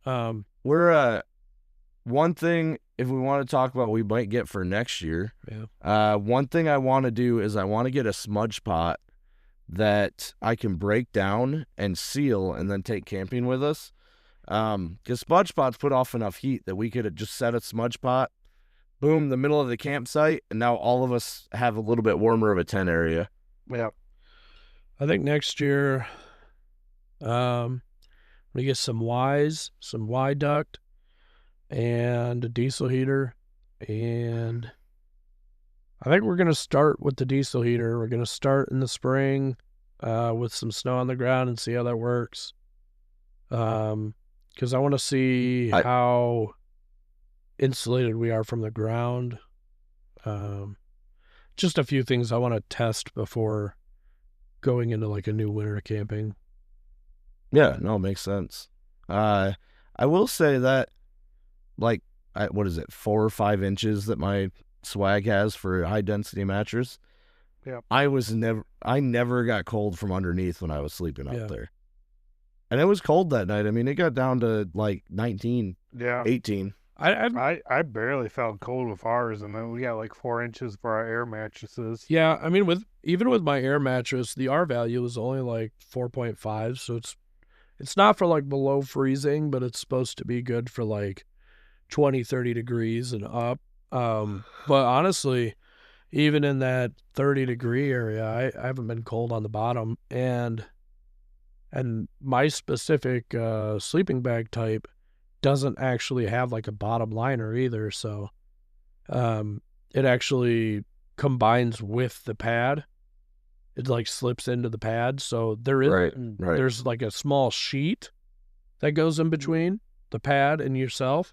that. We're one thing, if we want to talk about, we might get for next year. Yeah. One thing I want to do is I want to get a smudge pot that I can break down and seal and then take camping with us. Because smudge pots put off enough heat that we could just set a smudge pot, boom, the middle of the campsite, and now all of us have a little bit warmer of a tent area. Yeah. I think next year, we get some Y duct, and a diesel heater, and I think we're gonna start with the diesel heater. We're gonna start in the spring, with some snow on the ground and see how that works. Because I want to see how insulated we are from the ground. Just a few things I want to test before going into like a new winter camping. Yeah, no, it makes sense. I will say that, like, what is it, 4 or 5 inches that my swag has for a high density mattress. Yeah. I never got cold from underneath when I was sleeping Yeah. out there. And it was cold that night. I mean, it got down to like 19, Yeah. 18. I barely felt cold with ours, and then we got like 4 inches for our air mattresses. Yeah, I mean, even with my air mattress, the R value is only like 4.5, so it's not for like below freezing, but it's supposed to be good for like 20, 30 degrees and up. But honestly, even in that 30-degree area, I haven't been cold on the bottom, and my specific sleeping bag type doesn't actually have like a bottom liner either, so it actually combines with the pad. It like slips into the pad, so there is Right. there's like a small sheet that goes in between the pad and yourself,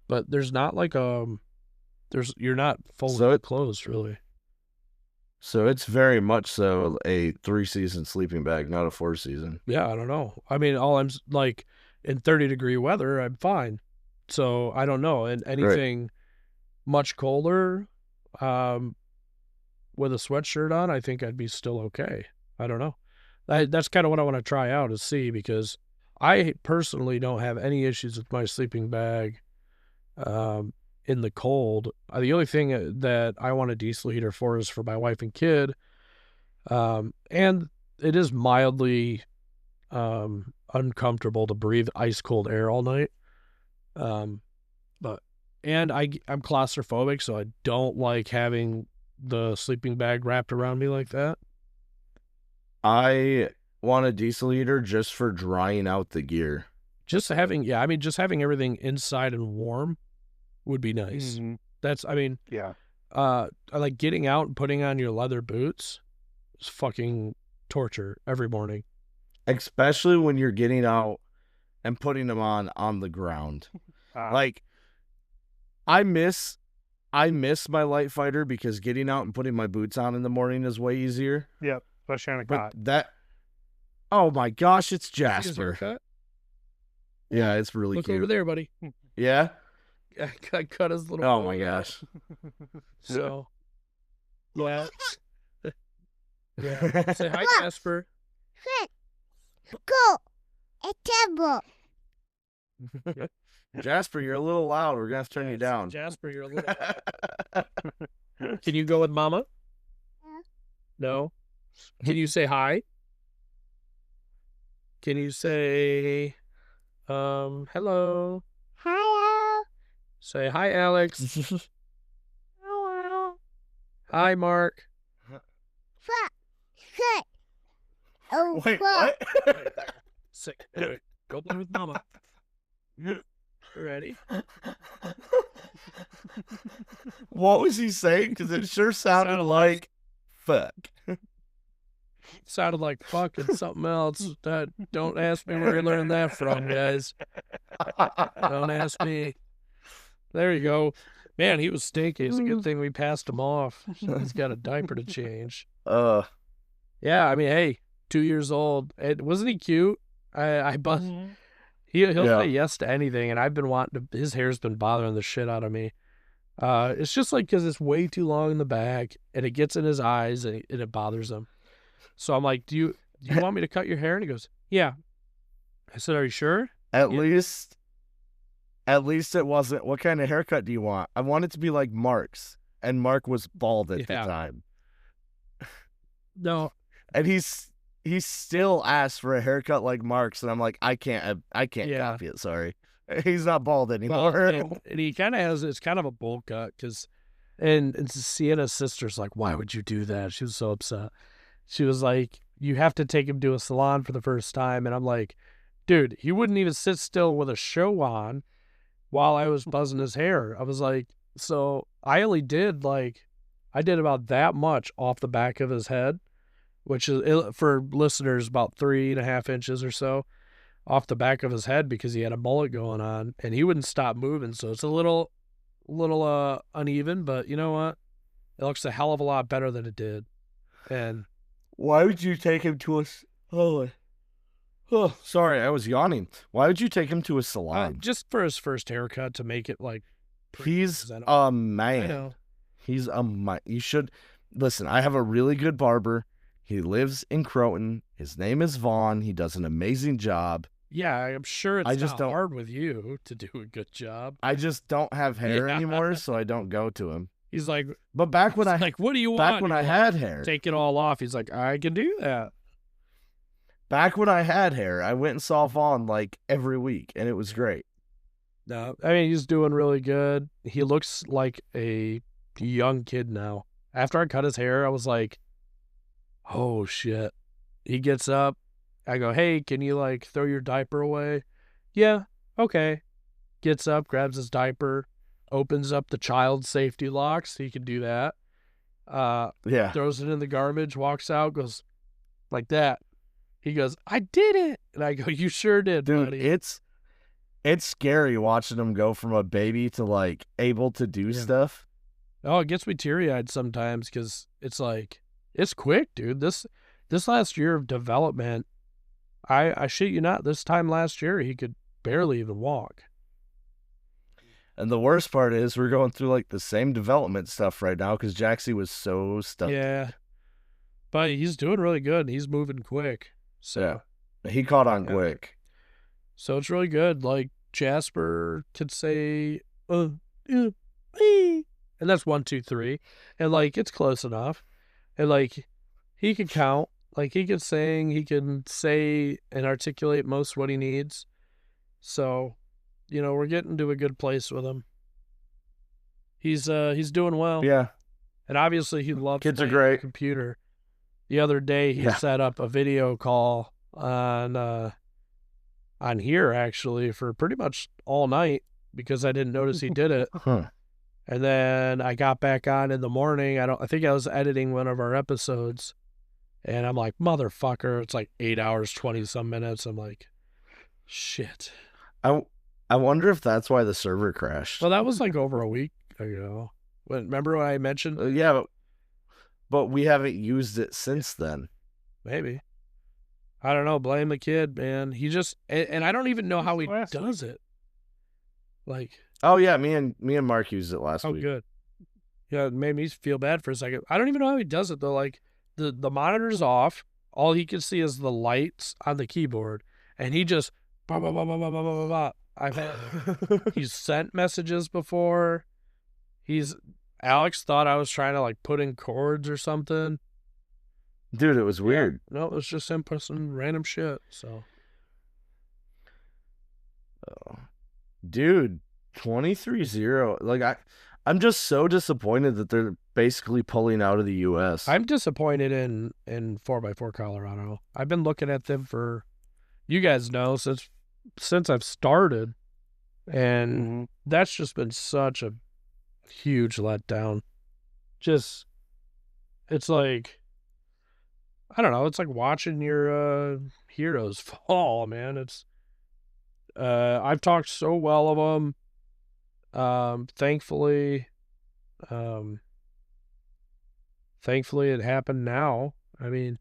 but there's not like you're not fully closed really. So it's very much so a 3-season sleeping bag, not a 4-season. Yeah, I don't know. I mean, all I'm like in 30-degree weather, I'm fine. So I don't know. And anything much colder, with a sweatshirt on, I think I'd be still okay. I don't know. That's kind of what I want to try out is see, because I personally don't have any issues with my sleeping bag in the cold. The only thing that I want a diesel heater for is for my wife and kid. And it is mildly uncomfortable to breathe ice cold air all night. I'm claustrophobic, so I don't like having the sleeping bag wrapped around me like that. I want a diesel heater just for drying out the gear. Just having everything inside and warm would be nice. Mm-hmm. Yeah. I like getting out and putting on your leather boots. It's fucking torture every morning. Especially when you're getting out and putting them on the ground. Like, I miss my light fighter because getting out and putting my boots on in the morning is way easier. Yep, especially on a But cot. oh my gosh, it's Jasper. Yeah, it's really Look cute. over there, buddy. Yeah? I cut his little. Oh my gosh. So, yeah. Yeah. Say hi, Jasper. Go. A table. Jasper, you're a little loud. We're gonna have to turn you down. Jasper, you're a little. Can you go with Mama? No. Can you say hi? Can you say, hello? Hello. Say hi, Alex. Hello. Hi, Mark. Fuck. Shit. Oh, Wait, fuck. what? Sick. Go play with Mama. Ready? What was he saying? Because it sure sounded like fuck. Sounded like fucking something else. Don't ask me where he learned that from, guys. Don't ask me. There you go. Man, he was stinky. It's a good thing we passed him off. He's got a diaper to change. Yeah, I mean, hey, 2 years old. Wasn't he cute? I bust. He'll say yes to anything, and I've been wanting to. His hair's been bothering the shit out of me. It's just like because it's way too long in the back, and it gets in his eyes, and it bothers him. So I'm like, do you want me to cut your hair? And he goes, yeah. I said, are you sure? At least it wasn't. What kind of haircut do you want? I want it to be like Mark's, and Mark was bald at the time. No, and he's still asked for a haircut like Mark's, and I'm like, I can't copy it. Sorry, he's not bald anymore. Well, and he kind of has. It's kind of a bowl cut because, and Sienna's sister's like, why would you do that? She was so upset. She was like, you have to take him to a salon for the first time, and I'm like, dude, he wouldn't even sit still with a show on while I was buzzing his hair. I was like, so I only did I did about that much off the back of his head, which is, for listeners, about 3.5 inches or so off the back of his head because he had a mullet going on, and he wouldn't stop moving. So it's a little uneven, but you know what? It looks a hell of a lot better than it did. And why would you take him to Oh, sorry, I was yawning. Why would you take him to a salon? Just for his first haircut to make it he's a man. I know. He's a man. You should listen. I have a really good barber. He lives in Croton. His name is Vaughn. He does an amazing job. Yeah, I'm sure it's not hard with you to do a good job. I just don't have hair anymore, so I don't go to him. He's like, but back when what do you want? Back when I had hair, take it all off. He's like, I can do that. Back when I had hair, I went and saw Vaughn every week, and it was great. No, I mean, he's doing really good. He looks like a young kid now. After I cut his hair, I was like, oh shit. He gets up. I go, hey, can you throw your diaper away? Yeah, okay. Gets up, grabs his diaper, opens up the child safety locks. He can do that. Throws it in the garbage, walks out, goes like that. He goes, I did it. And I go, you sure did, dude, buddy. It's scary watching him go from a baby to able to do stuff. Oh, it gets me teary-eyed sometimes because it's it's quick, dude. This last year of development, I shit you not, this time last year he could barely even walk. And the worst part is we're going through the same development stuff right now because Jaxie was so stuck. Yeah. But he's doing really good. He's moving quick. So yeah. He caught on quick. So it's really good. Jasper could say, and that's 1, 2, 3. And it's close enough. And he can count. He can sing. He can say and articulate most of what he needs. So, we're getting to a good place with him. He's doing well. Yeah. And obviously he loves kids are great. Computer. The other day he set up a video call on here actually for pretty much all night because I didn't notice he did it. Huh. And then I got back on in the morning. I think I was editing one of our episodes, and I'm like, motherfucker, it's 8 hours, 20 some minutes. I'm like, shit. I wonder if that's why the server crashed. Well, that was over a week ago. Remember when I mentioned? Yeah, but we haven't used it since then. Maybe. I don't know. Blame the kid, man. He just, and I don't even know how he does it. Oh yeah, me and Mark used it last Oh, week. good. Yeah, it made me feel bad for a second. I don't even know how he does it though. Like the monitor's off. All he can see is the lights on the keyboard, and he just bah, bah, bah, bah, bah, bah, bah, bah, bah. I've had he's sent messages before. Alex thought I was trying to like put in chords or something. Dude, it was weird. No, it was just him pushing random shit. So Dude, 23-0. Like I'm just so disappointed that they're basically pulling out of the US. I'm disappointed in 4x4 Colorado. I've been looking at them for, you guys know, since I've started, and that's just been such a huge letdown. Just, it's like, I don't know, it's like watching your heroes fall, man. It's I've talked so well of them. Thankfully it happened now. I mean,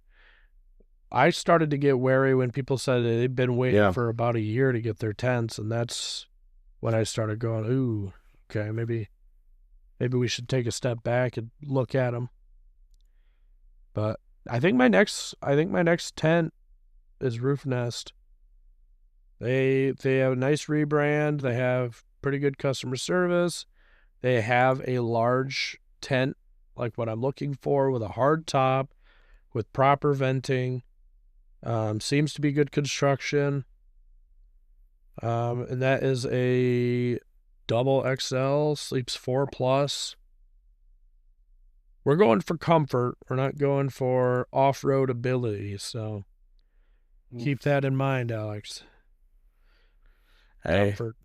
I started to get wary when people said they'd been waiting for about a year to get their tents, and that's when I started going, ooh, okay, maybe we should take a step back and look at them. But I think my next tent is Roof Nest. They have a nice rebrand. They have pretty good customer service. They have a large tent, like what I'm looking for, with a hard top, with proper venting. Seems to be good construction. And that is a double XL, sleeps 4+. We're going for comfort. We're not going for off-road ability. So keep that in mind, Alex. Hey, Comfort.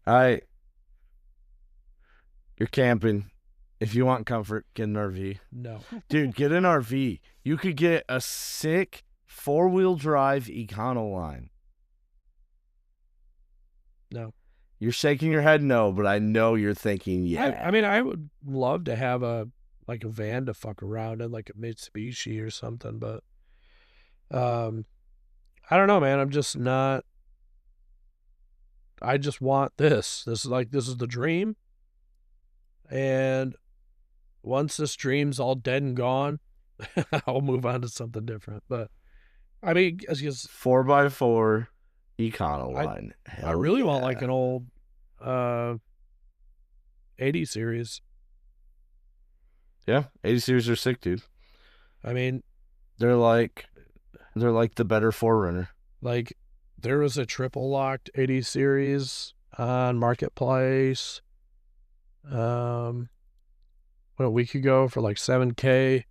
You're camping. If you want comfort, get an RV. No. Dude, get an RV. You could get a sick 4-wheel drive Econoline. No. You're shaking your head no, but I know you're thinking yeah. I mean, I would love to have a van to fuck around in, like a Mitsubishi or something, but I don't know, man. I'm just not. I just want this. This is the dream. And once this dream's all dead and gone, I'll move on to something different. But I mean, 4x4 Econoline. I really want like an old 80 series. Yeah, 80 series are sick, dude. I mean, they're like the better 4Runner. Like, there was a triple locked 80 series on Marketplace a week ago for like $7,000,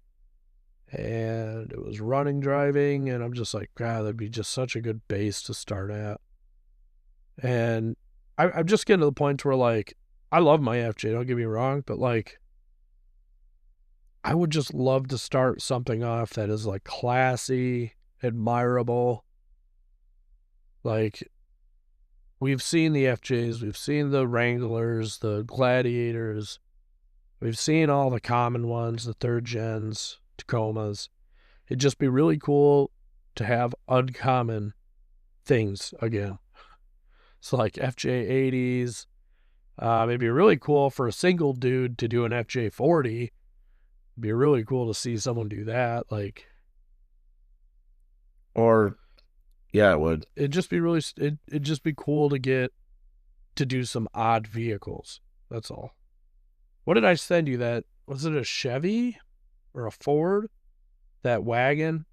and it was running driving, and I'm just like, God, that'd be just such a good base to start at. And I'm just getting to the point where, like, I love my FJ, don't get me wrong, but like, I would just love to start something off that is like classy, admirable. Like, we've seen the FJs, we've seen the Wranglers, the Gladiators, we've seen all the common ones, the third gens, Tacomas. It'd just be really cool to have uncommon things again. So like FJ 80s, it'd be really cool for a single dude to do an FJ 40. It'd be really cool to see someone do that. Like, or yeah, it would. It'd just be cool to get to do some odd vehicles. That's all. What did I send you? That was it a Chevy or a Ford? That wagon.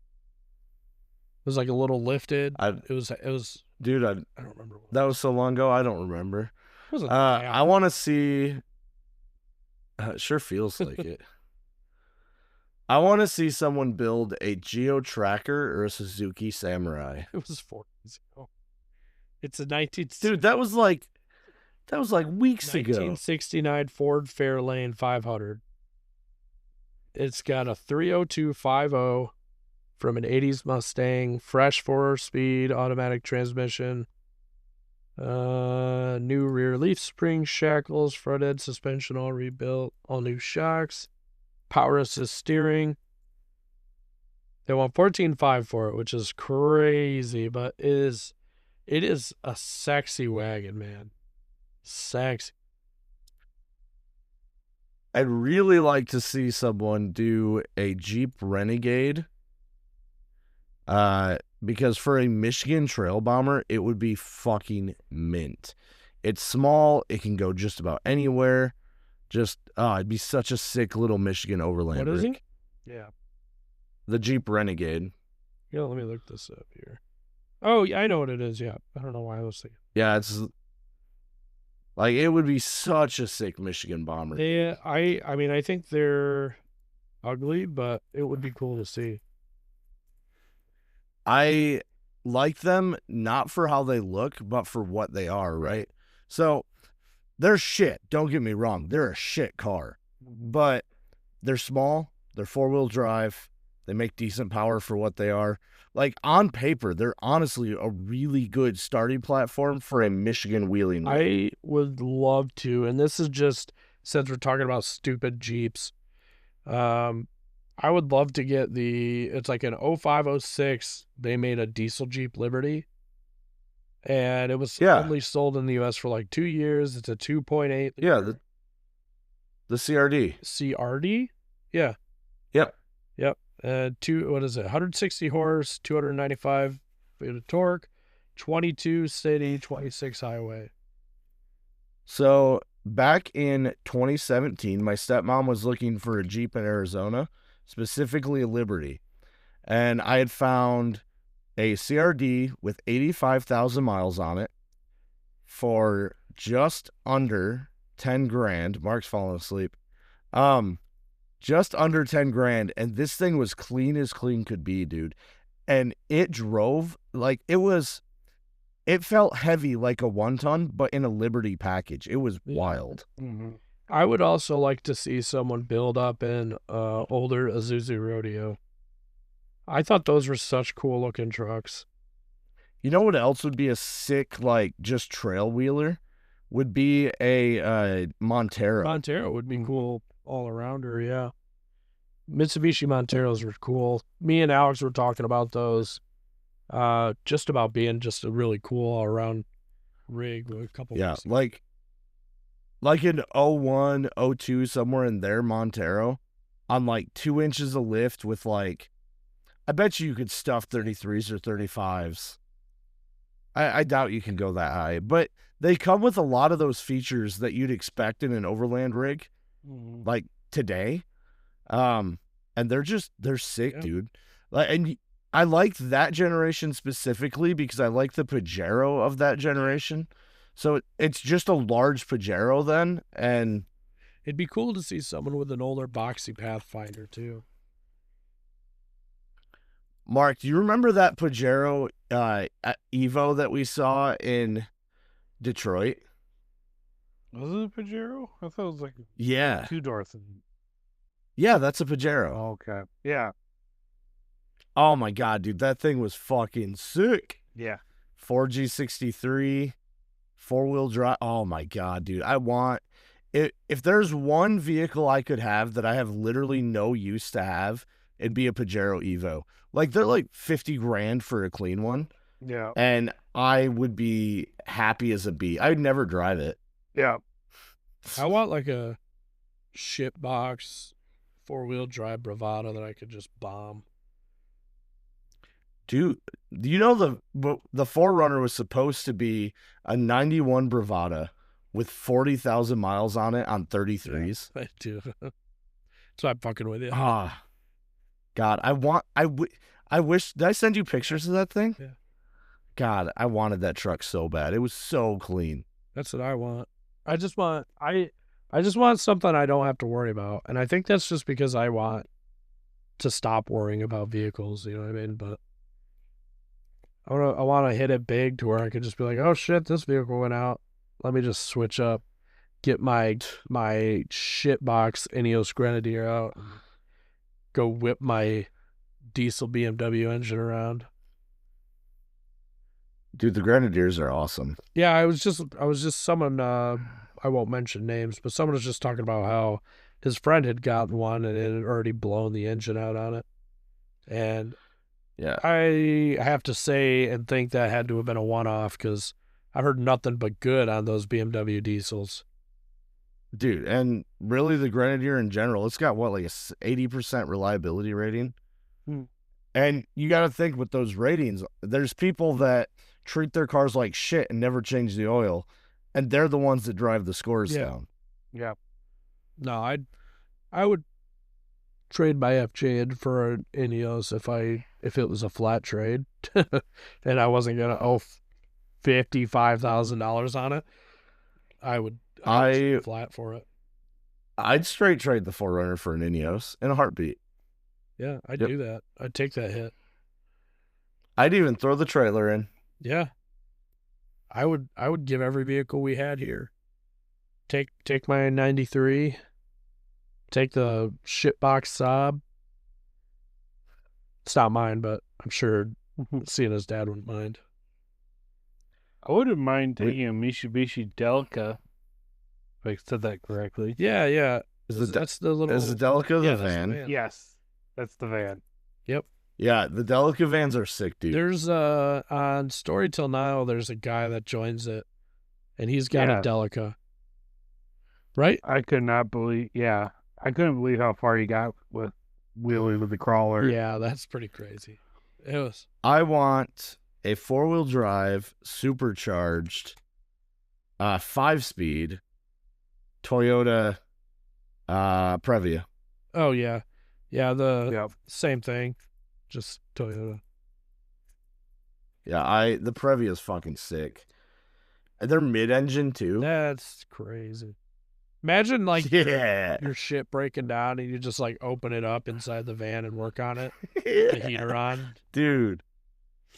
It was like a little lifted. It was. Dude, I don't remember. That was so long ago. I don't remember. It wasn't I want to see. It sure feels like it. I want to see someone build a Geo Tracker or a Suzuki Samurai. It was 4 years ago. It's a 19. Dude, that was like weeks ago. 1969 Ford Fairlane 500. It's got a 30250 from an 80s Mustang, fresh 4-speed automatic transmission, new rear leaf spring shackles, front end suspension all rebuilt, all new shocks, power assist steering. They want $14,500 for it, which is crazy, but it is a sexy wagon, man. Sexy. I'd really like to see someone do a Jeep Renegade. Because for a Michigan trail bomber, it would be fucking mint. It's small. It can go just about anywhere. It'd be such a sick little Michigan overland. What is rig. he? Yeah. The Jeep Renegade. Yeah, let me look this up here. Oh, yeah, I know what it is. Yeah. I don't know why I was thinking. Yeah, it's like it would be such a sick Michigan bomber. I mean, I think they're ugly, but it would be cool to see. I like them not for how they look, but for what they are, right? So they're shit. Don't get me wrong. They're a shit car, but they're small. They're 4-wheel drive. They make decent power for what they are. Like on paper, they're honestly a really good starting platform for a Michigan wheeling rig. I would love to, and this is just since we're talking about stupid Jeeps. I would love to get it's like an 0506. They made a diesel Jeep Liberty, and it was only sold in the US for like 2 years. It's a 2.8. Yeah, the CRD. CRD? Yeah. Yep. What is it? 160 horse, 295 feet of torque, 22 city, 26 highway. So back in 2017, my stepmom was looking for a Jeep in Arizona, specifically a Liberty. And I had found a CRD with 85,000 miles on it for just under 10 grand. Mark's falling asleep. Just under 10 grand. And this thing was clean as clean could be, dude. And it drove like it felt heavy like a 1-ton, but in a Liberty package. It was wild. Mm-hmm. I would also like to see someone build up an older Isuzu Rodeo. I thought those were such cool looking trucks. You know what else would be a sick, like, just trail wheeler? Would be a Montero. Montero would be cool all around her, yeah. Mitsubishi Monteros were cool. Me and Alex were talking about those. Just about being just a really cool all around rig with a couple. Yeah, like an 01, 02, somewhere in there, Montero, on like 2 inches of lift with like, I bet you could stuff 33s or 35s. I doubt you can go that high, but they come with a lot of those features that you'd expect in an overland rig, like today. And they're sick, dude. Like, and I liked that generation specifically because I like the Pajero of that generation. So it's just a large Pajero then, and it'd be cool to see someone with an older boxy Pathfinder too. Mark, do you remember that Pajero Evo that we saw in Detroit? Was it a Pajero? I thought it was like a 2-door thing. Yeah, that's a Pajero. Okay. Yeah. Oh my god, dude, that thing was fucking sick. Yeah. 4G63, 4-wheel drive. Oh my god, dude, I want it. If there's one vehicle I could have that I have literally no use to have, it'd be a Pajero Evo. Like, they're like 50 grand for a clean one. Yeah. And I would be happy as a bee. I'd never drive it. Yeah. I want like a ship box 4-wheel drive Bravada that I could just bomb. Dude, you know the 4Runner was supposed to be a 91 Bravada with 40,000 miles on it on 33s. Yeah, I do. So I'm fucking with you. God, I wish, did I send you pictures of that thing? Yeah. God, I wanted that truck so bad. It was so clean. That's what I want. I just want something I don't have to worry about. And I think that's just because I want to stop worrying about vehicles, you know what I mean? But I want to hit it big to where I could just be like, oh shit, this vehicle went out. Let me just switch up, get my shit box Ineos Grenadier out, and go whip my diesel BMW engine around. Dude, the Grenadiers are awesome. Yeah, I was just someone, I won't mention names, but someone was just talking about how his friend had gotten one and it had already blown the engine out on it. And yeah, I have to say and think that had to have been a one-off because I heard nothing but good on those BMW diesels. dude, and really the Grenadier in general, it's got what, like a 80% reliability rating. And you got to think with those ratings, there's people that treat their cars like shit and never change the oil, and they're the ones that drive the scores Yeah. down. Yeah. No, I would trade my FJ in for an Ineos if it was a flat trade, and I wasn't gonna owe $55,000 on it. I would trade flat for it. I'd straight trade the 4Runner for an Ineos in a heartbeat. Yeah, I'd Yep. do that. I'd take that hit. I'd even throw the trailer in. Yeah. I would give every vehicle we had here. Take my 93. Take the shitbox Saab. It's not mine, but I'm sure seeing his dad wouldn't mind. I wouldn't mind taking a Mitsubishi Delica, if I said that correctly. Yeah, yeah. That's the little. Is the Delica the yeah, that's van? Yes, that's the van. Yep. Yeah, the Delica vans are sick, dude. There's on Story Till Now, there's a guy that joins it, and he's got a Yes. Delica. Right? I could not believe. Yeah, I couldn't believe how far he got with wheeling with the crawler. Yeah, that's pretty crazy. It was. I want a 4-wheel drive, supercharged, 5-speed Toyota Previa. Oh yeah, yeah. The Yep. same thing, just Toyota. Yeah, the Previa is fucking sick. They're mid-engine too. That's crazy. Imagine like Yeah. your shit breaking down and you just like open it up inside the van and work on it. The heater on. Dude.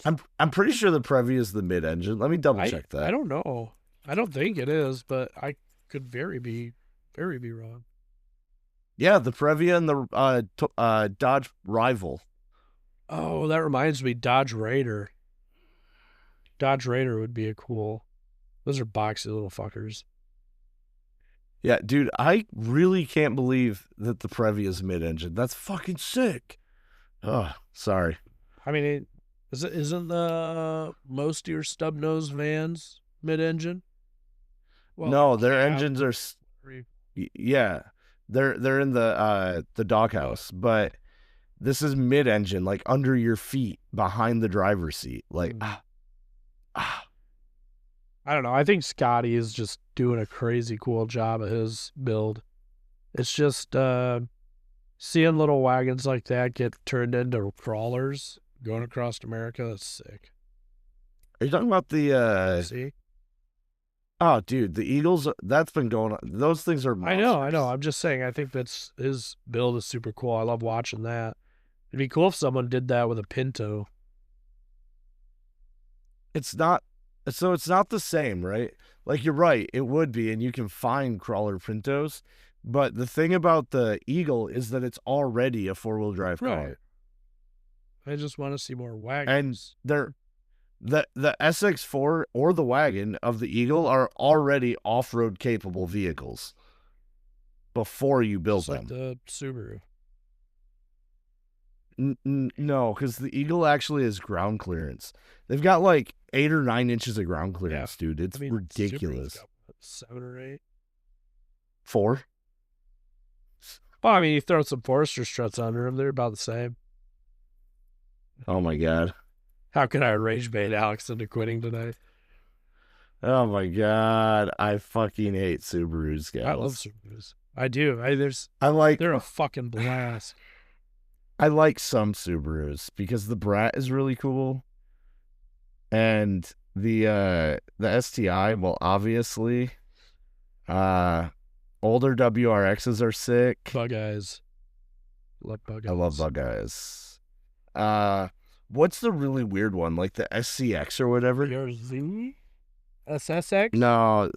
I'm pretty sure the Previa is the mid-engine. Let me double check that. I don't know. I don't think it is, but I could very be wrong. Yeah, the Previa and the Dodge Rival. Oh, that reminds me, Dodge Raider. Dodge Raider would be a cool. Those are boxy little fuckers. Yeah, dude, I really can't believe that the Previa is mid-engine. That's fucking sick. Oh, sorry. I mean, isn't the most of your stub nose vans mid-engine? Well, No, their yeah, engines are yeah. They're in the doghouse, but this is mid-engine, like under your feet, behind the driver's seat. Like I don't know. I think Scotty is just doing a crazy cool job of his build. It's just seeing little wagons like that get turned into crawlers going across America. That's sick. Are you talking about the See? Oh, dude, the Eagles, that's been going on. Those things are I know. monsters. I'm just saying, I think that's his build is super cool. I love watching that. It'd be cool if someone did that with a Pinto. It's not the same, right? Like you're right, it would be, and you can find crawler Pintos, but the thing about the Eagle is that it's already a 4-wheel drive car. Right. I just want to see more wagons. And the SX4 or the wagon of the Eagle are already off-road capable vehicles before you build Just like them. the Subaru. No, because the Eagle actually has ground clearance. They've got like 8 or 9 inches of ground clearance, dude. It's I mean, ridiculous. Subaru's got, what, 7 or 8? 4? Well, I mean, you throw some Forester struts under them, they're about the same. Oh my god. How can I rage bait Alex into quitting tonight? Oh my god. I fucking hate Subarus, guys. I love Subarus. I do. They're a fucking blast. I like some Subarus because the Brat is really cool. And the STI, well, obviously. Older WRXs are sick. Bug eyes. Love bug eyes. I love bug eyes. What's the really weird one? Like the SCX or whatever? Your Z? SSX? No.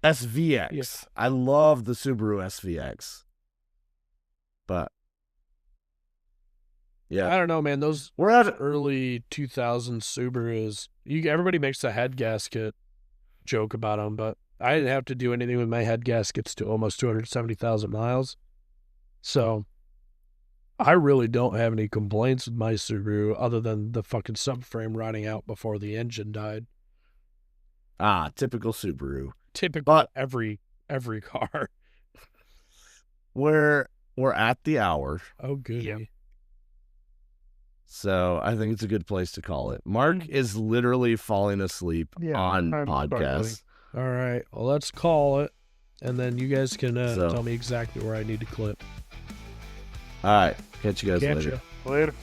SVX. Yeah. I love the Subaru SVX. But yeah. I don't know, man. Those We're at early 2000s Subarus, everybody makes a head gasket joke about them, but I didn't have to do anything with my head gaskets to almost 270,000 miles. So I really don't have any complaints with my Subaru other than the fucking subframe rotting out before the engine died. Typical Subaru. Typical But every car. we're at the hour, Oh, goody. Yep. so I think it's a good place to call it. Mark is literally falling asleep Yeah, on I'm podcasts. All right. Well, let's call it, and then you guys can So- tell me exactly where I need to clip. All right, catch you guys Catch later. ya. Later.